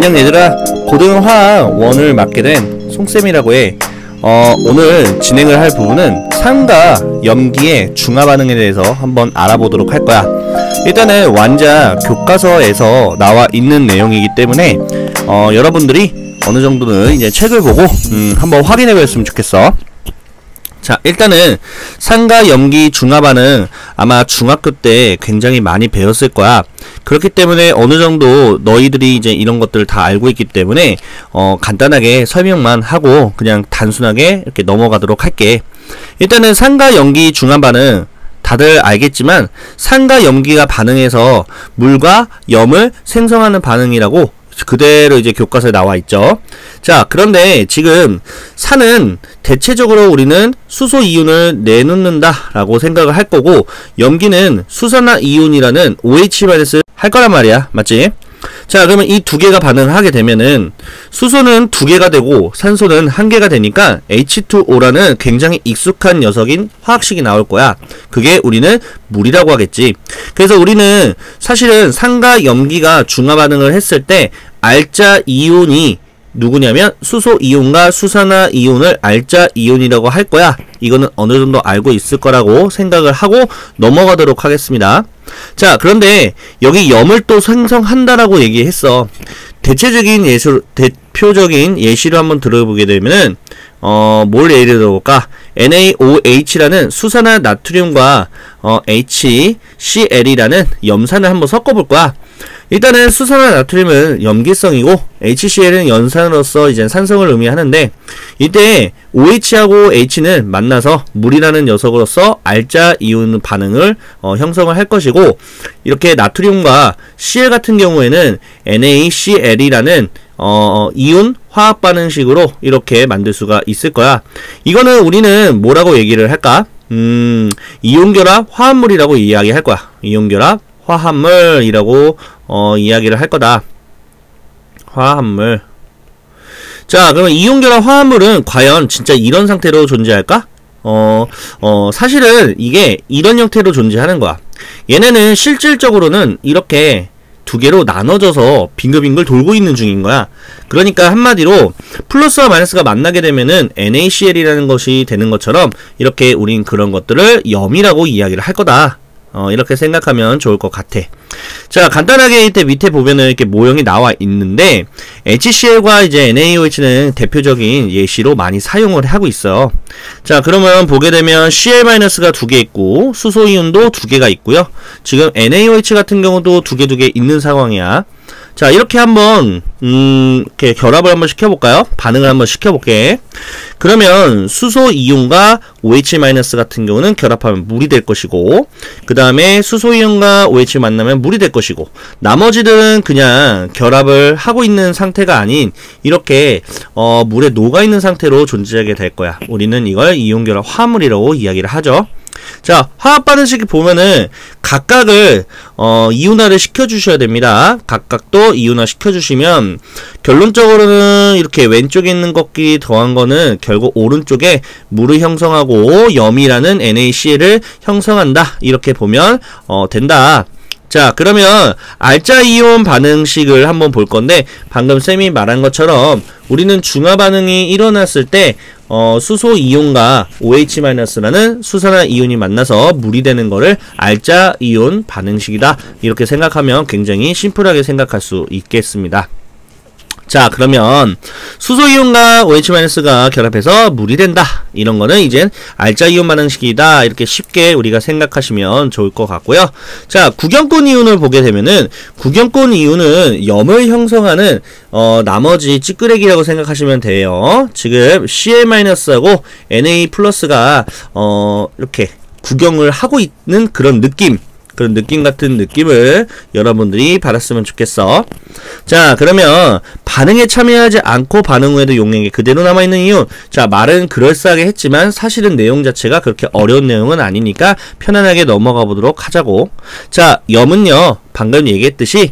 안녕 얘들아, 고등화학 1을 맡게 된 송쌤이라고 해. 오늘 진행을 할 부분은 산과 염기의 중화 반응에 대해서 한번 알아보도록 할 거야. 일단은 완자 교과서에서 나와 있는 내용이기 때문에 여러분들이 어느 정도는 이제 책을 보고 한번 확인해 보셨으면 좋겠어. 자, 일단은 산과 염기 중화 반응 아마 중학교 때 굉장히 많이 배웠을 거야. 그렇기 때문에 어느 정도 너희들이 이제 이런 것들을 다 알고 있기 때문에 간단하게 설명만 하고 그냥 단순하게 이렇게 넘어가도록 할게. 일단은 산과 염기 중화 반응 다들 알겠지만 산과 염기가 반응해서 물과 염을 생성하는 반응이라고 그대로 이제 교과서에 나와 있죠. 자, 그런데 지금 산은 대체적으로 우리는 수소 이온을 내놓는다 라고 생각을 할 거고, 염기는 수산화 이온이라는 OH- 할 거란 말이야. 맞지? 자, 그러면 이 두 개가 반응을 하게 되면은 수소는 두 개가 되고 산소는 한 개가 되니까 H2O라는 굉장히 익숙한 녀석인 화학식이 나올 거야. 그게 우리는 물이라고 하겠지. 그래서 우리는 사실은 산과 염기가 중화 반응을 했을 때 알자 이온이 누구냐면 수소 이온과 수산화 이온을 알자 이온이라고 할 거야. 이거는 어느 정도 알고 있을 거라고 생각을 하고 넘어가도록 하겠습니다. 자, 그런데 여기 염을 또 생성한다라고 얘기했어. 대표적인 예시로 한번 들어보게 되면은 뭘 예를 들어볼까? NaOH라는 수산화 나트륨과 HCl이라는 염산을 한번 섞어볼 거야. 일단은 수산화 나트륨은 염기성이고 HCl은 연산으로서 이제 산성을 의미하는데, 이때 OH하고 H는 만나서 물이라는 녀석으로서 알자 이온 반응을 형성을 할 것이고, 이렇게 나트륨과 Cl 같은 경우에는 NaCl이라는 이온 화학 반응식으로 이렇게 만들 수가 있을 거야. 이거는 우리는 뭐라고 얘기를 할까? 이온결합 화합물이라고 이야기할 거야. 이온결합 화합물이라고 이야기를 할 거다. 화합물. 자, 그러면 이온결합 화합물은 과연 진짜 이런 상태로 존재할까? 사실은 이게 이런 형태로 존재하는 거야. 얘네는 실질적으로는 이렇게 두 개로 나눠져서 빙글빙글 돌고 있는 중인 거야. 그러니까 한마디로 플러스와 마이너스가 만나게 되면은 NaCl이라는 것이 되는 것처럼 이렇게 우린 그런 것들을 염이라고 이야기를 할 거다. 이렇게 생각하면 좋을 것 같아. 자, 간단하게 이때 밑에 보면은 이렇게 모형이 나와 있는데, HCl과 이제 NaOH는 대표적인 예시로 많이 사용을 하고 있어요. 자, 그러면 보게 되면 Cl- 두 개 있고, 수소이온도 두 개가 있고요. 지금 NaOH 같은 경우도 두 개 있는 상황이야. 자, 이렇게 한번 이렇게 결합을 한번 시켜볼까요? 반응을 한번 시켜볼게. 그러면 수소 이온과 OH- 같은 경우는 결합하면 물이 될 것이고, 그 다음에 수소 이온과 OH 만나면 물이 될 것이고, 나머지들은 그냥 결합을 하고 있는 상태가 아닌 이렇게 물에 녹아있는 상태로 존재하게 될 거야. 우리는 이걸 이온결합 화합물이라고 이야기를 하죠. 자, 화합 반응식을 보면은 각각을 이온화를 시켜주셔야 됩니다. 각각도 이온화 시켜주시면 결론적으로는 이렇게 왼쪽에 있는 것끼리 더한 거는 결국 오른쪽에 물을 형성하고 염이라는 NaCl을 형성한다. 이렇게 보면 된다. 자, 그러면 알자 이온 반응식을 한번 볼 건데, 방금 쌤이 말한 것처럼 우리는 중화 반응이 일어났을 때 수소 이온과 OH-라는 수산화 이온이 만나서 물이 되는 거를 알자 이온 반응식이다. 이렇게 생각하면 굉장히 심플하게 생각할 수 있겠습니다. 자, 그러면 수소이온과 OH-가 결합해서 물이 된다. 이런 거는 이젠 알자이온 반응식이다. 이렇게 쉽게 우리가 생각하시면 좋을 것 같고요. 자, 구경권 이온을 보게 되면은 구경권 이온은 염을 형성하는 나머지 찌끄레기라고 생각하시면 돼요. 지금 Cl-하고 Na+가 이렇게 구경을 하고 있는 그런 느낌 같은 느낌을 여러분들이 받았으면 좋겠어. 자, 그러면 반응에 참여하지 않고 반응 후에도 용액이 그대로 남아있는 이유. 자, 말은 그럴싸하게 했지만 사실은 내용 자체가 그렇게 어려운 내용은 아니니까 편안하게 넘어가 보도록 하자고. 자, 염은요, 방금 얘기했듯이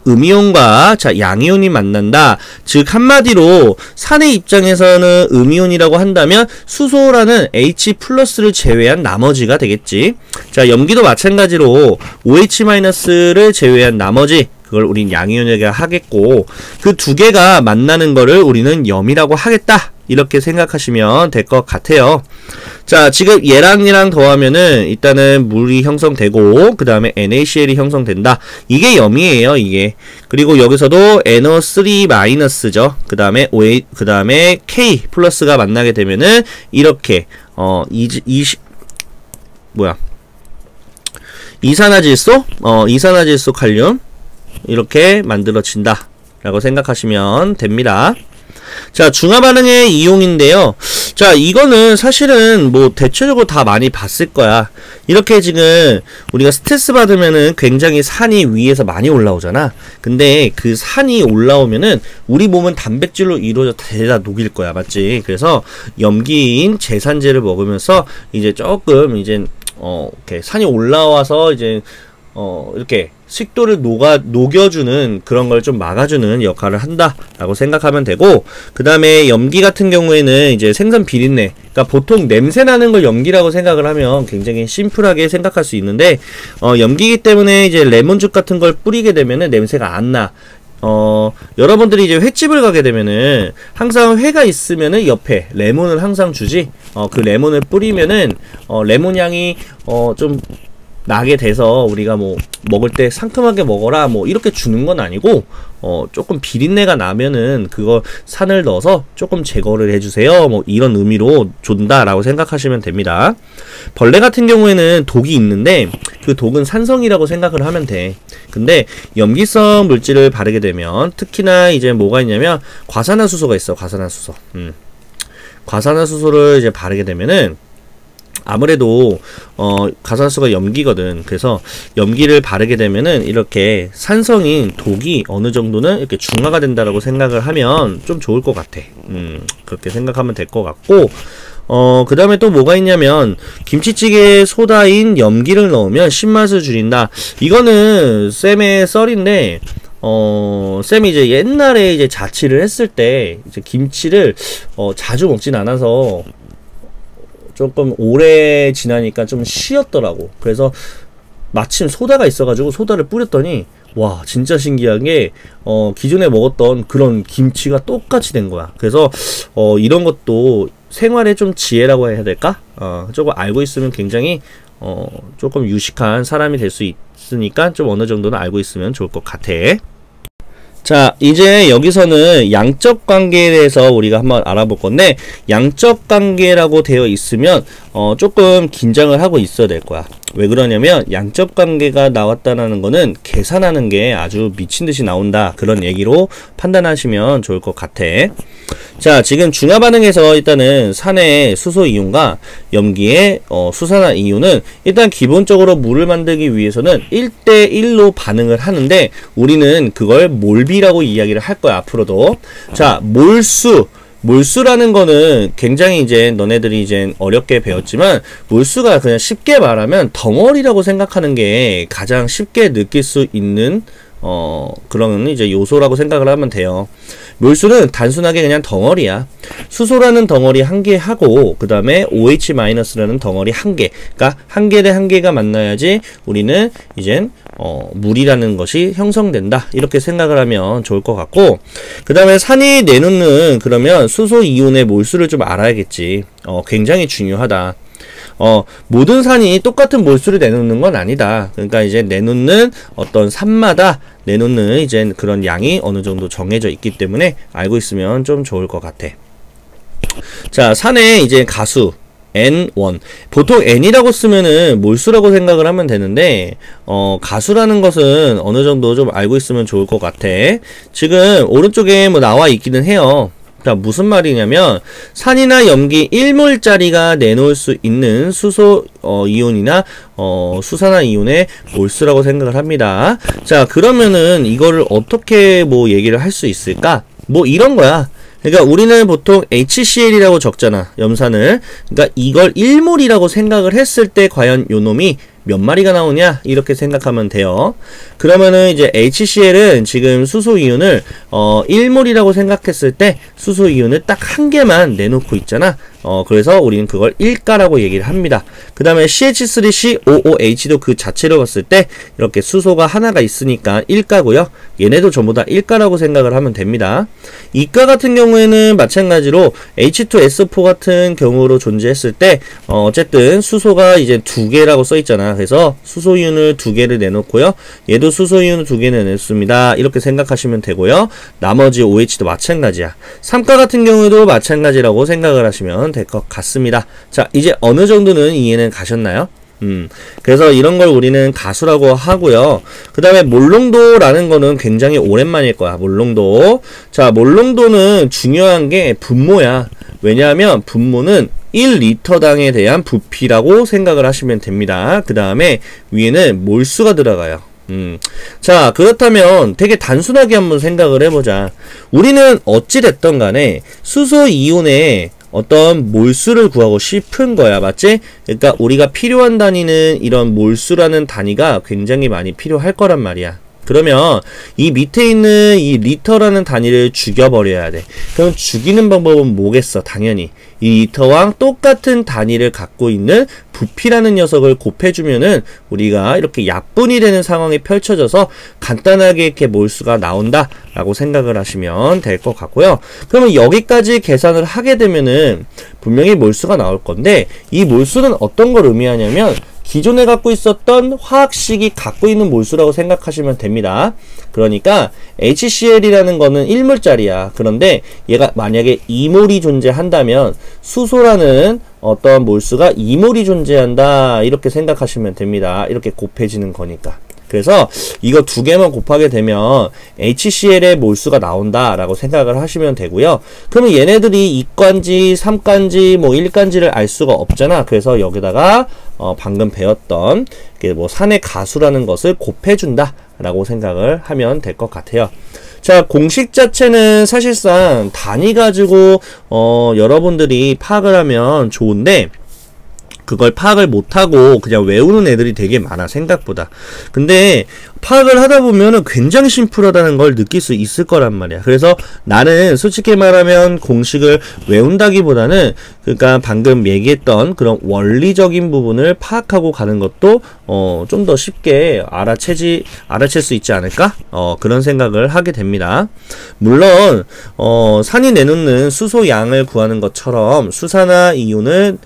음이온과 양이온이 만난다. 즉 한마디로 산의 입장에서는 음이온이라고 한다면 수소라는 H+를 제외한 나머지가 되겠지. 자, 염기도 마찬가지로 OH-를 제외한 나머지 그걸 우린 양이온이라고 하겠고, 그 두 개가 만나는 거를 우리는 염이라고 하겠다, 이렇게 생각하시면 될 것 같아요. 자, 지금 얘랑 더하면은 일단은 물이 형성되고 그 다음에 NaCl이 형성된다. 이게 염이에요, 이게. 그리고 여기서도 NO3-죠. 그 다음에 K 플러스가 만나게 되면은 이렇게 이산화질소 칼륨 이렇게 만들어진다 라고 생각하시면 됩니다. 자, 중화반응의 이용인데요. 자, 이거는 사실은 뭐 대체적으로 다 많이 봤을 거야. 이렇게 지금 우리가 스트레스 받으면은 굉장히 산이 위에서 많이 올라오잖아. 근데 그 산이 올라오면은 우리 몸은 단백질로 이루어져 대다 녹일 거야, 맞지? 그래서 염기인 제산제를 먹으면서 이제 조금 이제 이렇게 산이 올라와서 이제 이렇게 식도를 녹여주는 그런 걸 좀 막아주는 역할을 한다라고 생각하면 되고, 그 다음에 염기 같은 경우에는 이제 생선 비린내, 그러니까 보통 냄새 나는 걸 염기라고 생각을 하면 굉장히 심플하게 생각할 수 있는데, 염기이기 때문에 이제 레몬즙 같은 걸 뿌리게 되면은 냄새가 안 나. 여러분들이 이제 횟집을 가게 되면은 항상 회가 있으면은 옆에 레몬을 항상 주지. 그 레몬을 뿌리면은 레몬 향이 좀 나게 돼서 우리가 뭐 먹을 때 상큼하게 먹어라 뭐 이렇게 주는 건 아니고, 조금 비린내가 나면은 그거 산을 넣어서 조금 제거를 해주세요, 뭐 이런 의미로 준다라고 생각하시면 됩니다. 벌레 같은 경우에는 독이 있는데 그 독은 산성이라고 생각을 하면 돼. 근데 염기성 물질을 바르게 되면 특히나 이제 뭐가 있냐면 과산화수소가 있어. 과산화수소를 이제 바르게 되면은 아무래도 과산화수소가 염기거든. 그래서 염기를 바르게 되면은 이렇게 산성인 독이 어느 정도는 이렇게 중화가 된다라고 생각을 하면 좀 좋을 것 같아. 그렇게 생각하면 될 것 같고, 그 다음에 또 뭐가 있냐면 김치찌개에 소다인 염기를 넣으면 신맛을 줄인다. 이거는 쌤의 썰인데, 쌤이 이제 옛날에 이제 자취를 했을 때 이제 김치를 자주 먹진 않아서 조금 오래 지나니까 좀 쉬었더라고. 그래서 마침 소다가 있어가지고 소다를 뿌렸더니 와, 진짜 신기한 게 기존에 먹었던 그런 김치가 똑같이 된 거야. 그래서 이런 것도 생활의 좀 지혜라고 해야 될까? 조금 알고 있으면 굉장히 조금 유식한 사람이 될 수 있으니까 좀 어느 정도는 알고 있으면 좋을 것 같아. 자, 이제 여기서는 양적 관계에 대해서 우리가 한번 알아볼 건데, 양적 관계라고 되어 있으면 조금 긴장을 하고 있어야 될 거야. 왜 그러냐면 양적 관계가 나왔다는 거는 계산하는 게 아주 미친듯이 나온다, 그런 얘기로 판단하시면 좋을 것 같아. 자, 지금 중화 반응에서 일단은 산의 수소 이온과 염기의 수산화 이온은 일단 기본적으로 물을 만들기 위해서는 1대1로 반응을 하는데, 우리는 그걸 몰비라고 이야기를 할 거야, 앞으로도. 자, 몰수라는 거는 굉장히 이제 너네들이 이제 어렵게 배웠지만, 몰수가 그냥 쉽게 말하면 덩어리라고 생각하는 게 가장 쉽게 느낄 수 있는 그런 이제 요소라고 생각을 하면 돼요. 몰수는 단순하게 그냥 덩어리야. 수소라는 덩어리 한 개 하고 그 다음에 OH-라는 덩어리 한 개, 그러니까 한 개 대 한 개가 만나야지 우리는 이젠 물이라는 것이 형성된다, 이렇게 생각을 하면 좋을 것 같고, 그 다음에 산이 내놓는 그러면 수소 이온의 몰수를 좀 알아야겠지. 굉장히 중요하다. 모든 산이 똑같은 몰수를 내놓는 건 아니다. 그러니까 이제 내놓는 어떤 산마다 내놓는 이제 그런 양이 어느 정도 정해져 있기 때문에 알고 있으면 좀 좋을 것 같아. 자, 산의 이제 가수 N1, 보통 N이라고 쓰면은 몰수라고 생각을 하면 되는데, 가수라는 것은 어느 정도 좀 알고 있으면 좋을 것 같아. 지금 오른쪽에 뭐 나와 있기는 해요. 자, 무슨 말이냐면 산이나 염기 1몰짜리가 내놓을 수 있는 수소 이온이나 수산화 이온의 몰수라고 생각을 합니다. 자, 그러면은 이거를 어떻게 뭐 얘기를 할 수 있을까? 뭐 이런 거야. 그러니까 우리는 보통 HCl이라고 적잖아, 염산을. 그러니까 이걸 1몰이라고 생각을 했을 때 과연 요 놈이 몇 마리가 나오냐, 이렇게 생각하면 돼요. 그러면은 이제 HCl은 지금 수소이온을 1몰이라고 생각했을 때 수소이온을 딱 한 개만 내놓고 있잖아. 그래서 우리는 그걸 일가라고 얘기를 합니다. 그 다음에 CH3COOH도 그 자체로 봤을 때 이렇게 수소가 하나가 있으니까 일가고요. 얘네도 전부 다 일가라고 생각을 하면 됩니다. 이가 같은 경우에는 마찬가지로 H2SO4 같은 경우로 존재했을 때 어쨌든 수소가 이제 두 개라고 써 있잖아. 그래서 수소이온을 두 개를 내놓고요. 얘도 수소이온을 두 개를 내놓습니다. 이렇게 생각하시면 되고요. 나머지 OH도 마찬가지야. 삼가 같은 경우에도 마찬가지라고 생각을 하시면 될 것 같습니다. 자, 이제 어느 정도는 이해는 가셨나요? 그래서 이런 걸 우리는 가수라고 하고요. 그 다음에 몰농도라는 거는 굉장히 오랜만일 거야. 몰농도. 자, 몰농도는 중요한 게 분모야. 왜냐하면 분모는 1리터당에 대한 부피라고 생각을 하시면 됩니다. 그 다음에 위에는 몰수가 들어가요. 자, 그렇다면 되게 단순하게 한번 생각을 해보자. 우리는 어찌됐던 간에 수소 이온의 어떤 몰수를 구하고 싶은 거야. 맞지? 그러니까 우리가 필요한 단위는 이런 몰수라는 단위가 굉장히 많이 필요할 거란 말이야. 그러면 이 밑에 있는 이 리터라는 단위를 죽여버려야 돼. 그럼 죽이는 방법은 뭐겠어? 당연히 이 리터와 똑같은 단위를 갖고 있는 부피라는 녀석을 곱해주면은 우리가 이렇게 약분이 되는 상황이 펼쳐져서 간단하게 이렇게 몰수가 나온다 라고 생각을 하시면 될 것 같고요. 그러면 여기까지 계산을 하게 되면은 분명히 몰수가 나올 건데, 이 몰수는 어떤 걸 의미하냐면 기존에 갖고 있었던 화학식이 갖고 있는 몰수라고 생각하시면 됩니다. 그러니까 HCl이라는 거는 1몰짜리야. 그런데 얘가 만약에 2몰이 존재한다면 수소라는 어떤 몰수가 2몰이 존재한다. 이렇게 생각하시면 됩니다. 이렇게 곱해지는 거니까. 그래서 이거 두 개만 곱하게 되면 HCl의 몰수가 나온다 라고 생각을 하시면 되고요. 그러면 얘네들이 2가인지 3가인지 뭐 1가인지를 알 수가 없잖아. 그래서 여기다가 방금 배웠던 뭐 산의 가수라는 것을 곱해준다 라고 생각을 하면 될 것 같아요. 자, 공식 자체는 사실상 단위 가지고 여러분들이 파악을 하면 좋은데, 그걸 파악을 못하고 그냥 외우는 애들이 되게 많아, 생각보다. 근데 파악을 하다 보면은 굉장히 심플하다는 걸 느낄 수 있을 거란 말이야. 그래서 나는 솔직히 말하면 공식을 외운다기보다는 그러니까 방금 얘기했던 그런 원리적인 부분을 파악하고 가는 것도 좀 더 쉽게 알아챌 수 있지 않을까? 그런 생각을 하게 됩니다. 물론 산이 내놓는 수소 양을 구하는 것처럼 수산화 이온을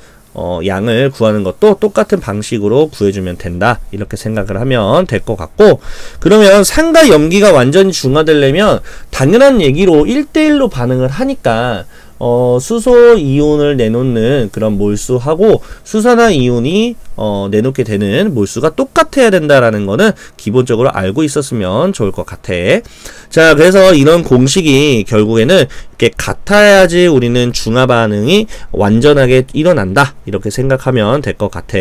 양을 구하는 것도 똑같은 방식으로 구해주면 된다. 이렇게 생각을 하면 될 것 같고, 그러면 산과 염기가 완전히 중화되려면 당연한 얘기로 1대1로 반응을 하니까 수소 이온을 내놓는 그런 몰수하고 수산화 이온이 내놓게 되는 몰수가 똑같아야 된다라는 거는 기본적으로 알고 있었으면 좋을 것 같아. 자, 그래서 이런 공식이 결국에는 이렇게 같아야지 우리는 중화 반응이 완전하게 일어난다. 이렇게 생각하면 될 것 같아.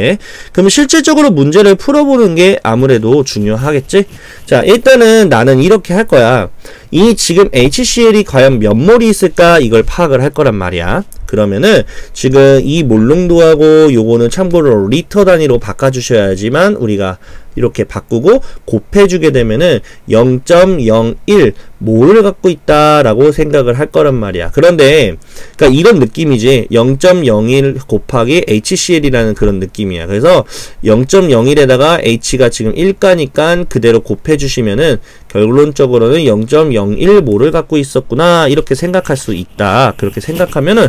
그럼 실질적으로 문제를 풀어보는 게 아무래도 중요하겠지? 자, 일단은 나는 이렇게 할 거야. 이 지금 HCl이 과연 몇 몰이 있을까? 이걸 파악을 할 거란 말이야. 그러면은 지금 이 몰농도하고 요거는 참고로 리터 단위로 바꿔주셔야지만 우리가 이렇게 바꾸고 곱해주게 되면은 0.01 몰을 갖고 있다라고 생각을 할 거란 말이야. 그런데 그러니까 이런 느낌이지. 0.01 곱하기 HCl이라는 그런 느낌이야. 그래서 0.01에다가 H가 지금 1가니까 그대로 곱해주시면은 결론적으로는 0.01 몰을 갖고 있었구나 이렇게 생각할 수 있다. 그렇게 생각하면은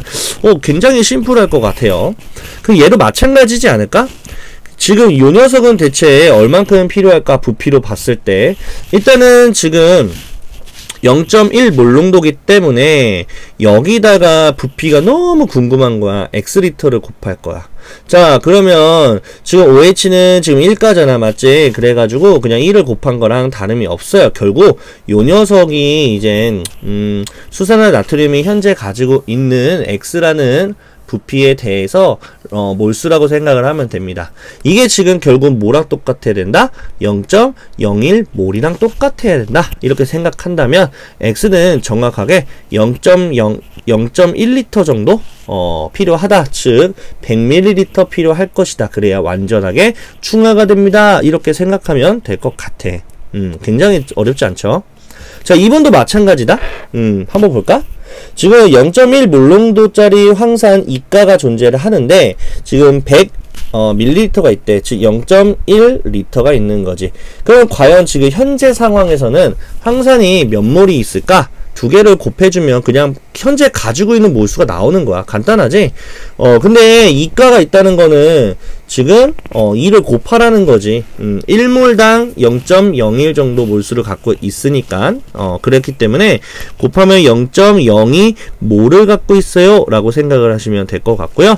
굉장히 심플할 것 같아요. 그 얘도 마찬가지지 않을까? 지금 이 녀석은 대체 얼만큼 필요할까? 부피로 봤을 때 일단은 지금 0.1 몰농도기 때문에 여기다가 부피가 너무 궁금한 거야. X리터를 곱할 거야. 자, 그러면 지금 OH는 지금 1가잖아, 맞지? 그래가지고 그냥 1을 곱한 거랑 다름이 없어요. 결국 요 녀석이 이제 수산화 나트륨이 현재 가지고 있는 X라는 부피에 대해서 몰수라고 생각을 하면 됩니다. 이게 지금 결국 뭐랑 똑같아야 된다? 0.01 몰이랑 똑같아야 된다. 이렇게 생각한다면 X는 정확하게 0.1리터 정도 필요하다. 즉 100ml 필요할 것이다. 그래야 완전하게 중화가 됩니다. 이렇게 생각하면 될 것 같아. 굉장히 어렵지 않죠? 자, 2번도 마찬가지다. 한번 볼까? 지금 0.1 몰롱도짜리 황산 이가가 존재를 하는데 지금 100 밀리리터가 있대. 즉 0.1리터가 있는 거지. 그럼 과연 지금 현재 상황에서는 황산이 몇 몰이 있을까? 두 개를 곱해주면 그냥 현재 가지고 있는 몰수가 나오는 거야. 간단하지? 근데 이가가 있다는 거는 지금 2를 곱하라는 거지. 1몰당 0.01 정도 몰수를 갖고 있으니까 그랬기 때문에 곱하면 0.02 몰을 갖고 있어요 라고 생각을 하시면 될 것 같고요.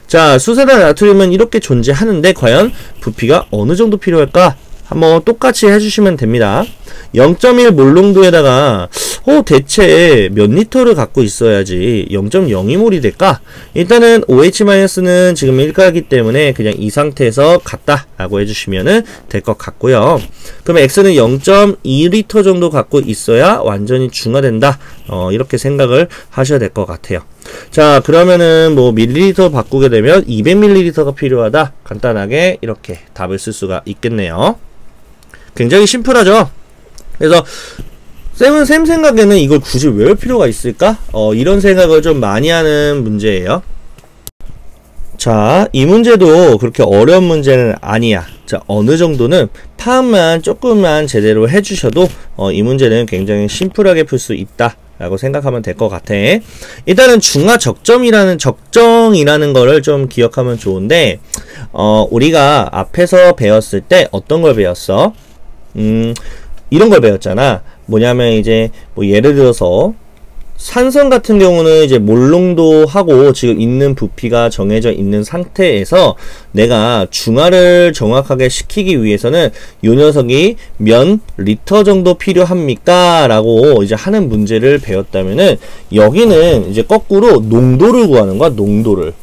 자, 수세단 나트륨은 이렇게 존재하는데 과연 부피가 어느 정도 필요할까? 한번 똑같이 해주시면 됩니다. 0.1 몰농도에다가 대체 몇 리터를 갖고 있어야지 0.02몰이 될까? 일단은 OH-는 지금 1가기 때문에 그냥 이 상태에서 같다 라고 해주시면 될 것 같고요. 그럼 X는 0.2리터 정도 갖고 있어야 완전히 중화된다. 이렇게 생각을 하셔야 될 것 같아요. 자, 그러면은 뭐 밀리리터 바꾸게 되면 200ml가 필요하다. 간단하게 이렇게 답을 쓸 수가 있겠네요. 굉장히 심플하죠? 그래서 쌤 생각에는 이걸 굳이 외울 필요가 있을까? 이런 생각을 좀 많이 하는 문제예요. 자, 이 문제도 그렇게 어려운 문제는 아니야. 자, 어느 정도는 파악만 조금만 제대로 해주셔도 이 문제는 굉장히 심플하게 풀 수 있다 라고 생각하면 될 것 같아. 일단은 중화 적정이라는 거를 좀 기억하면 좋은데 우리가 앞에서 배웠을 때 어떤 걸 배웠어? 이런 걸 배웠잖아. 뭐냐면 이제 뭐 예를 들어서 산성 같은 경우는 이제 몰농도하고 지금 있는 부피가 정해져 있는 상태에서 내가 중화를 정확하게 시키기 위해서는 이 녀석이 몇 리터 정도 필요합니까? 라고 이제 하는 문제를 배웠다면은 여기는 이제 거꾸로 농도를 구하는 거야. 농도를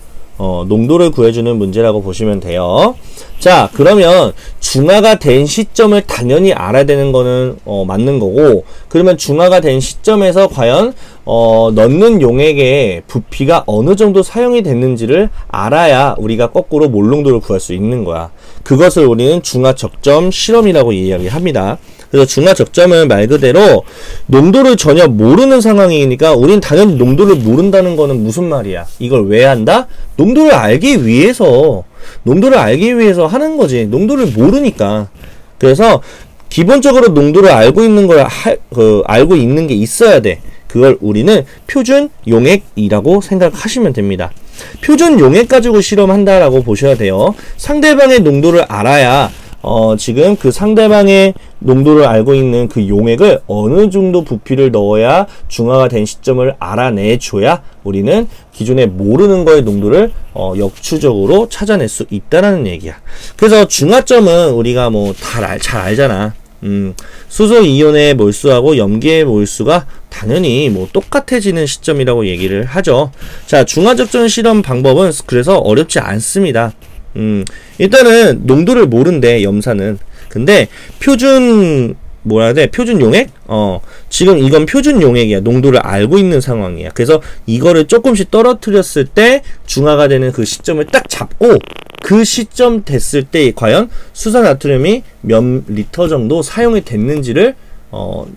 구해주는 문제라고 보시면 돼요. 자, 그러면 중화가 된 시점을 당연히 알아야 되는 거는 맞는 거고, 그러면 중화가 된 시점에서 과연 넣는 용액의 부피가 어느 정도 사용이 됐는지를 알아야 우리가 거꾸로 몰농도를 구할 수 있는 거야. 그것을 우리는 중화 적점 실험이라고 이야기합니다. 그래서 중화 적점은 말 그대로 농도를 전혀 모르는 상황이니까 우린 당연히 농도를 모른다는 거는 무슨 말이야? 이걸 왜 한다? 농도를 알기 위해서 하는 거지. 농도를 모르니까. 그래서 기본적으로 농도를 알고 있는 걸 알고 있는 게 있어야 돼. 그걸 우리는 표준 용액이라고 생각하시면 됩니다. 표준 용액 가지고 실험한다라고 보셔야 돼요. 상대방의 농도를 알아야 지금 그 상대방의 농도를 알고 있는 그 용액을 어느 정도 부피를 넣어야 중화가 된 시점을 알아내줘야 우리는 기존에 모르는 거의 농도를 역추적으로 찾아낼 수 있다는 얘기야. 그래서 중화점은 우리가 뭐 잘 알잖아. 수소 이온의 몰수하고 염기의 몰수가 당연히 뭐 똑같아지는 시점이라고 얘기를 하죠. 자, 중화적정 실험 방법은 그래서 어렵지 않습니다. 일단은 농도를 모른대, 염산은. 근데 표준 표준 용액? 지금 이건 표준 용액이야. 농도를 알고 있는 상황이야. 그래서 이거를 조금씩 떨어뜨렸을 때 중화가 되는 그 시점을 딱 잡고 그 시점 됐을 때 과연 수산나트륨이 몇 리터 정도 사용이 됐는지를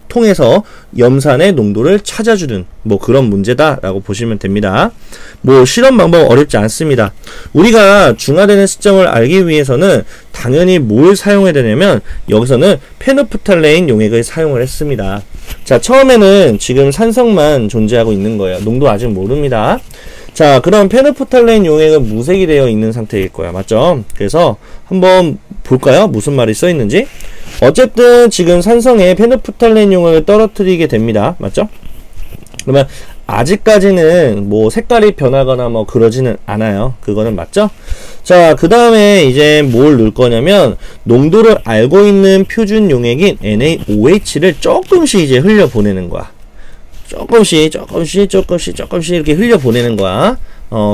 통해서 염산의 농도를 찾아주는 뭐 그런 문제다라고 보시면 됩니다. 뭐 실험 방법 어렵지 않습니다. 우리가 중화되는 시점을 알기 위해서는 당연히 뭘 사용해야 되냐면 여기서는 페노프탈레인 용액을 사용을 했습니다. 자, 처음에는 지금 산성만 존재하고 있는 거예요. 농도 아직 모릅니다. 자, 그럼 페노프탈레인 용액은 무색이 되어 있는 상태일 거야. 맞죠? 그래서 한번 볼까요? 무슨 말이 써 있는지. 어쨌든 지금 산성에 페노프탈레인 용액을 떨어뜨리게 됩니다. 맞죠? 그러면 아직까지는 뭐 색깔이 변하거나 뭐 그러지는 않아요. 그거는 맞죠? 자, 그 다음에 이제 뭘 넣을 거냐면 농도를 알고 있는 표준 용액인 NaOH를 조금씩 이제 흘려보내는 거야. 조금씩 이렇게 흘려보내는 거야.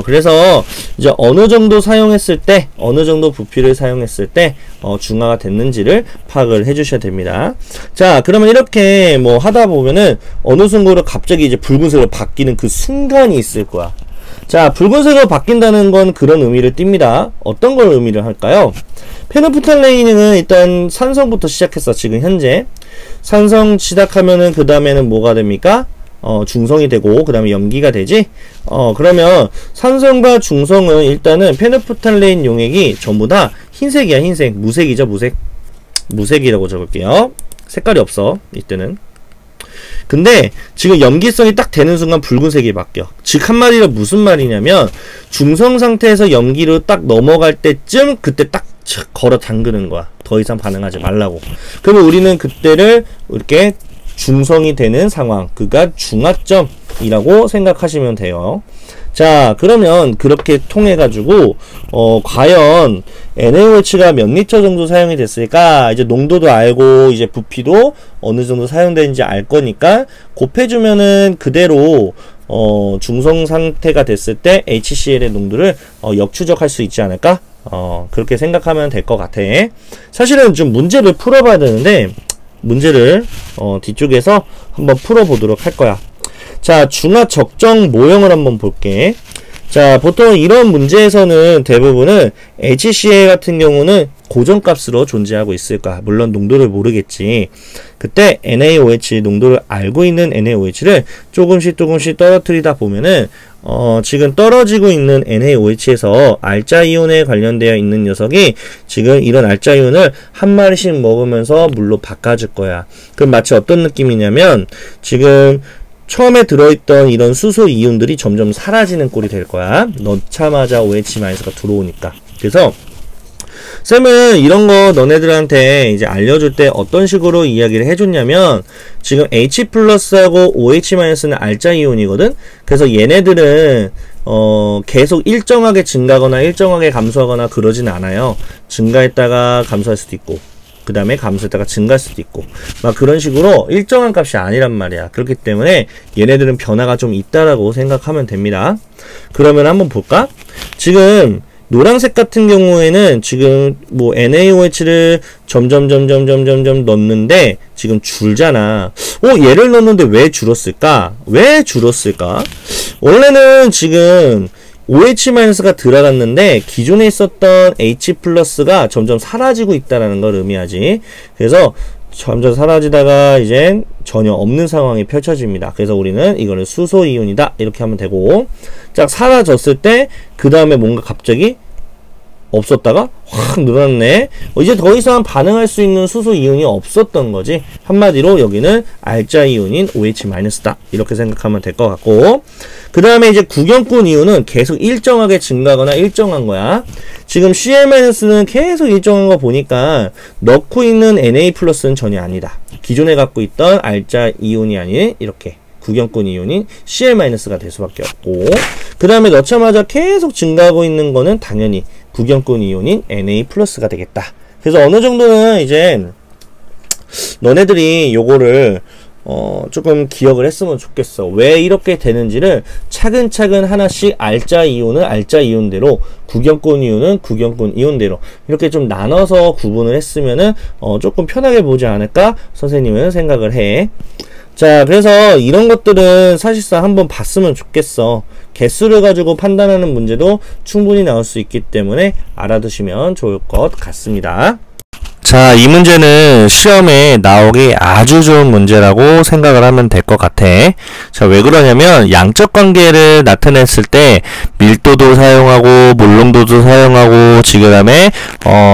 그래서 이제 어느 정도 사용했을 때, 어느 정도 부피를 사용했을 때, 중화가 됐는지를 파악을 해주셔야 됩니다. 자, 그러면 이렇게 뭐 하다 보면은 어느 순간으로 갑자기 이제 붉은색으로 바뀌는 그 순간이 있을 거야. 자, 붉은색으로 바뀐다는 건 그런 의미를 띱니다. 어떤 걸 의미를 할까요? 페노프탈레인은 일단 산성부터 시작했어. 지금 현재 산성 시작하면은 그 다음에는 뭐가 됩니까? 중성이 되고 그 다음에 염기가 되지. 그러면 산성과 중성은 일단은 페노프탈레인 용액이 전부 다 흰색이야. 흰색. 무색이죠. 무색이라고 적을게요. 색깔이 없어 이때는. 근데 지금 염기성이 딱 되는 순간 붉은색이 바뀌어. 즉 한마디로 무슨 말이냐면 중성 상태에서 염기로 딱 넘어갈 때쯤 그때 딱 걸어 담그는 거야. 더 이상 반응하지 말라고. 그러면 우리는 그때를 이렇게 중성이 되는 상황, 그가 중화점이라고 생각하시면 돼요. 자, 그러면 그렇게 통해 가지고 과연 NaOH가 몇 리터 정도 사용이 됐을까? 이제 농도도 알고 이제 부피도 어느 정도 사용되는지 알 거니까 곱해주면은 그대로 중성 상태가 됐을 때 HCl의 농도를 역추적할 수 있지 않을까? 그렇게 생각하면 될 것 같아. 사실은 좀 문제를 풀어봐야 되는데 문제를 뒤쪽에서 한번 풀어보도록 할 거야. 자, 중화 적정 모형을 한번 볼게. 자, 보통 이런 문제에서는 대부분은 HCl 같은 경우는 고정값으로 존재하고 있을까? 물론 농도를 모르겠지. 그때 NaOH 농도를 알고 있는 NaOH를 조금씩 떨어뜨리다 보면은 지금 떨어지고 있는 NaOH에서 알자이온에 관련되어 있는 녀석이 지금 이런 알자이온을 한 마리씩 먹으면서 물로 바꿔줄 거야. 그럼 마치 어떤 느낌이냐면 지금 처음에 들어있던 이런 수소 이온들이 점점 사라지는 꼴이 될 거야. 넣자마자 OH-가 들어오니까. 그래서 쌤은 이런 거 너네들한테 이제 알려줄 때 어떤 식으로 이야기를 해줬냐면 지금 H+하고 OH-는 알자이온이거든. 그래서 얘네들은 계속 일정하게 증가하거나 일정하게 감소하거나 그러진 않아요. 증가했다가 감소할 수도 있고 그 다음에 감소했다가 증가할 수도 있고 막 그런 식으로 일정한 값이 아니란 말이야. 그렇기 때문에 얘네들은 변화가 좀 있다라고 생각하면 됩니다. 그러면 한번 볼까? 지금 노란색 같은 경우에는 지금 뭐 NaOH를 점점 넣는데 지금 줄잖아. 얘를 넣는데 왜 줄었을까? 원래는 지금 OH-가 들어갔는데 기존에 있었던 H+가 점점 사라지고 있다는 걸 의미하지. 그래서 점점 사라지다가 이제 전혀 없는 상황이 펼쳐집니다. 그래서 우리는 이거를 수소이온이다 이렇게 하면 되고, 자, 사라졌을 때 그 다음에 뭔가 갑자기 없었다가 확 늘어났네. 이제 더 이상 반응할 수 있는 수소이온이 없었던 거지. 한마디로 여기는 알자이온인 OH-다 이렇게 생각하면 될 것 같고, 그 다음에 이제 구경꾼 이온은 계속 일정하게 증가하거나 일정한 거야. 지금 Cl-는 계속 일정한 거 보니까 넣고 있는 Na+는 전혀 아니다. 기존에 갖고 있던 알자이온이 아닌 이렇게 구경꾼 이온인 Cl-가 될 수밖에 없고, 그 다음에 넣자마자 계속 증가하고 있는 거는 당연히 구경꾼 이온인 Na+가 되겠다. 그래서 어느 정도는 이제 너네들이 요거를 조금 기억을 했으면 좋겠어. 왜 이렇게 되는지를 차근차근 하나씩 알자 이온은 알자 이온대로, 구경꾼 이온은 구경꾼 이온대로 이렇게 좀 나눠서 구분을 했으면은 조금 편하게 보지 않을까 선생님은 생각을 해. 자, 그래서 이런 것들은 사실상 한번 봤으면 좋겠어. 개수를 가지고 판단하는 문제도 충분히 나올 수 있기 때문에 알아두시면 좋을 것 같습니다. 자, 이 문제는 시험에 나오기 아주 좋은 문제라고 생각을 하면 될 것 같아. 자, 왜 그러냐면 양적 관계를 나타냈을 때 밀도도 사용하고 몰농도도 사용하고 그다음에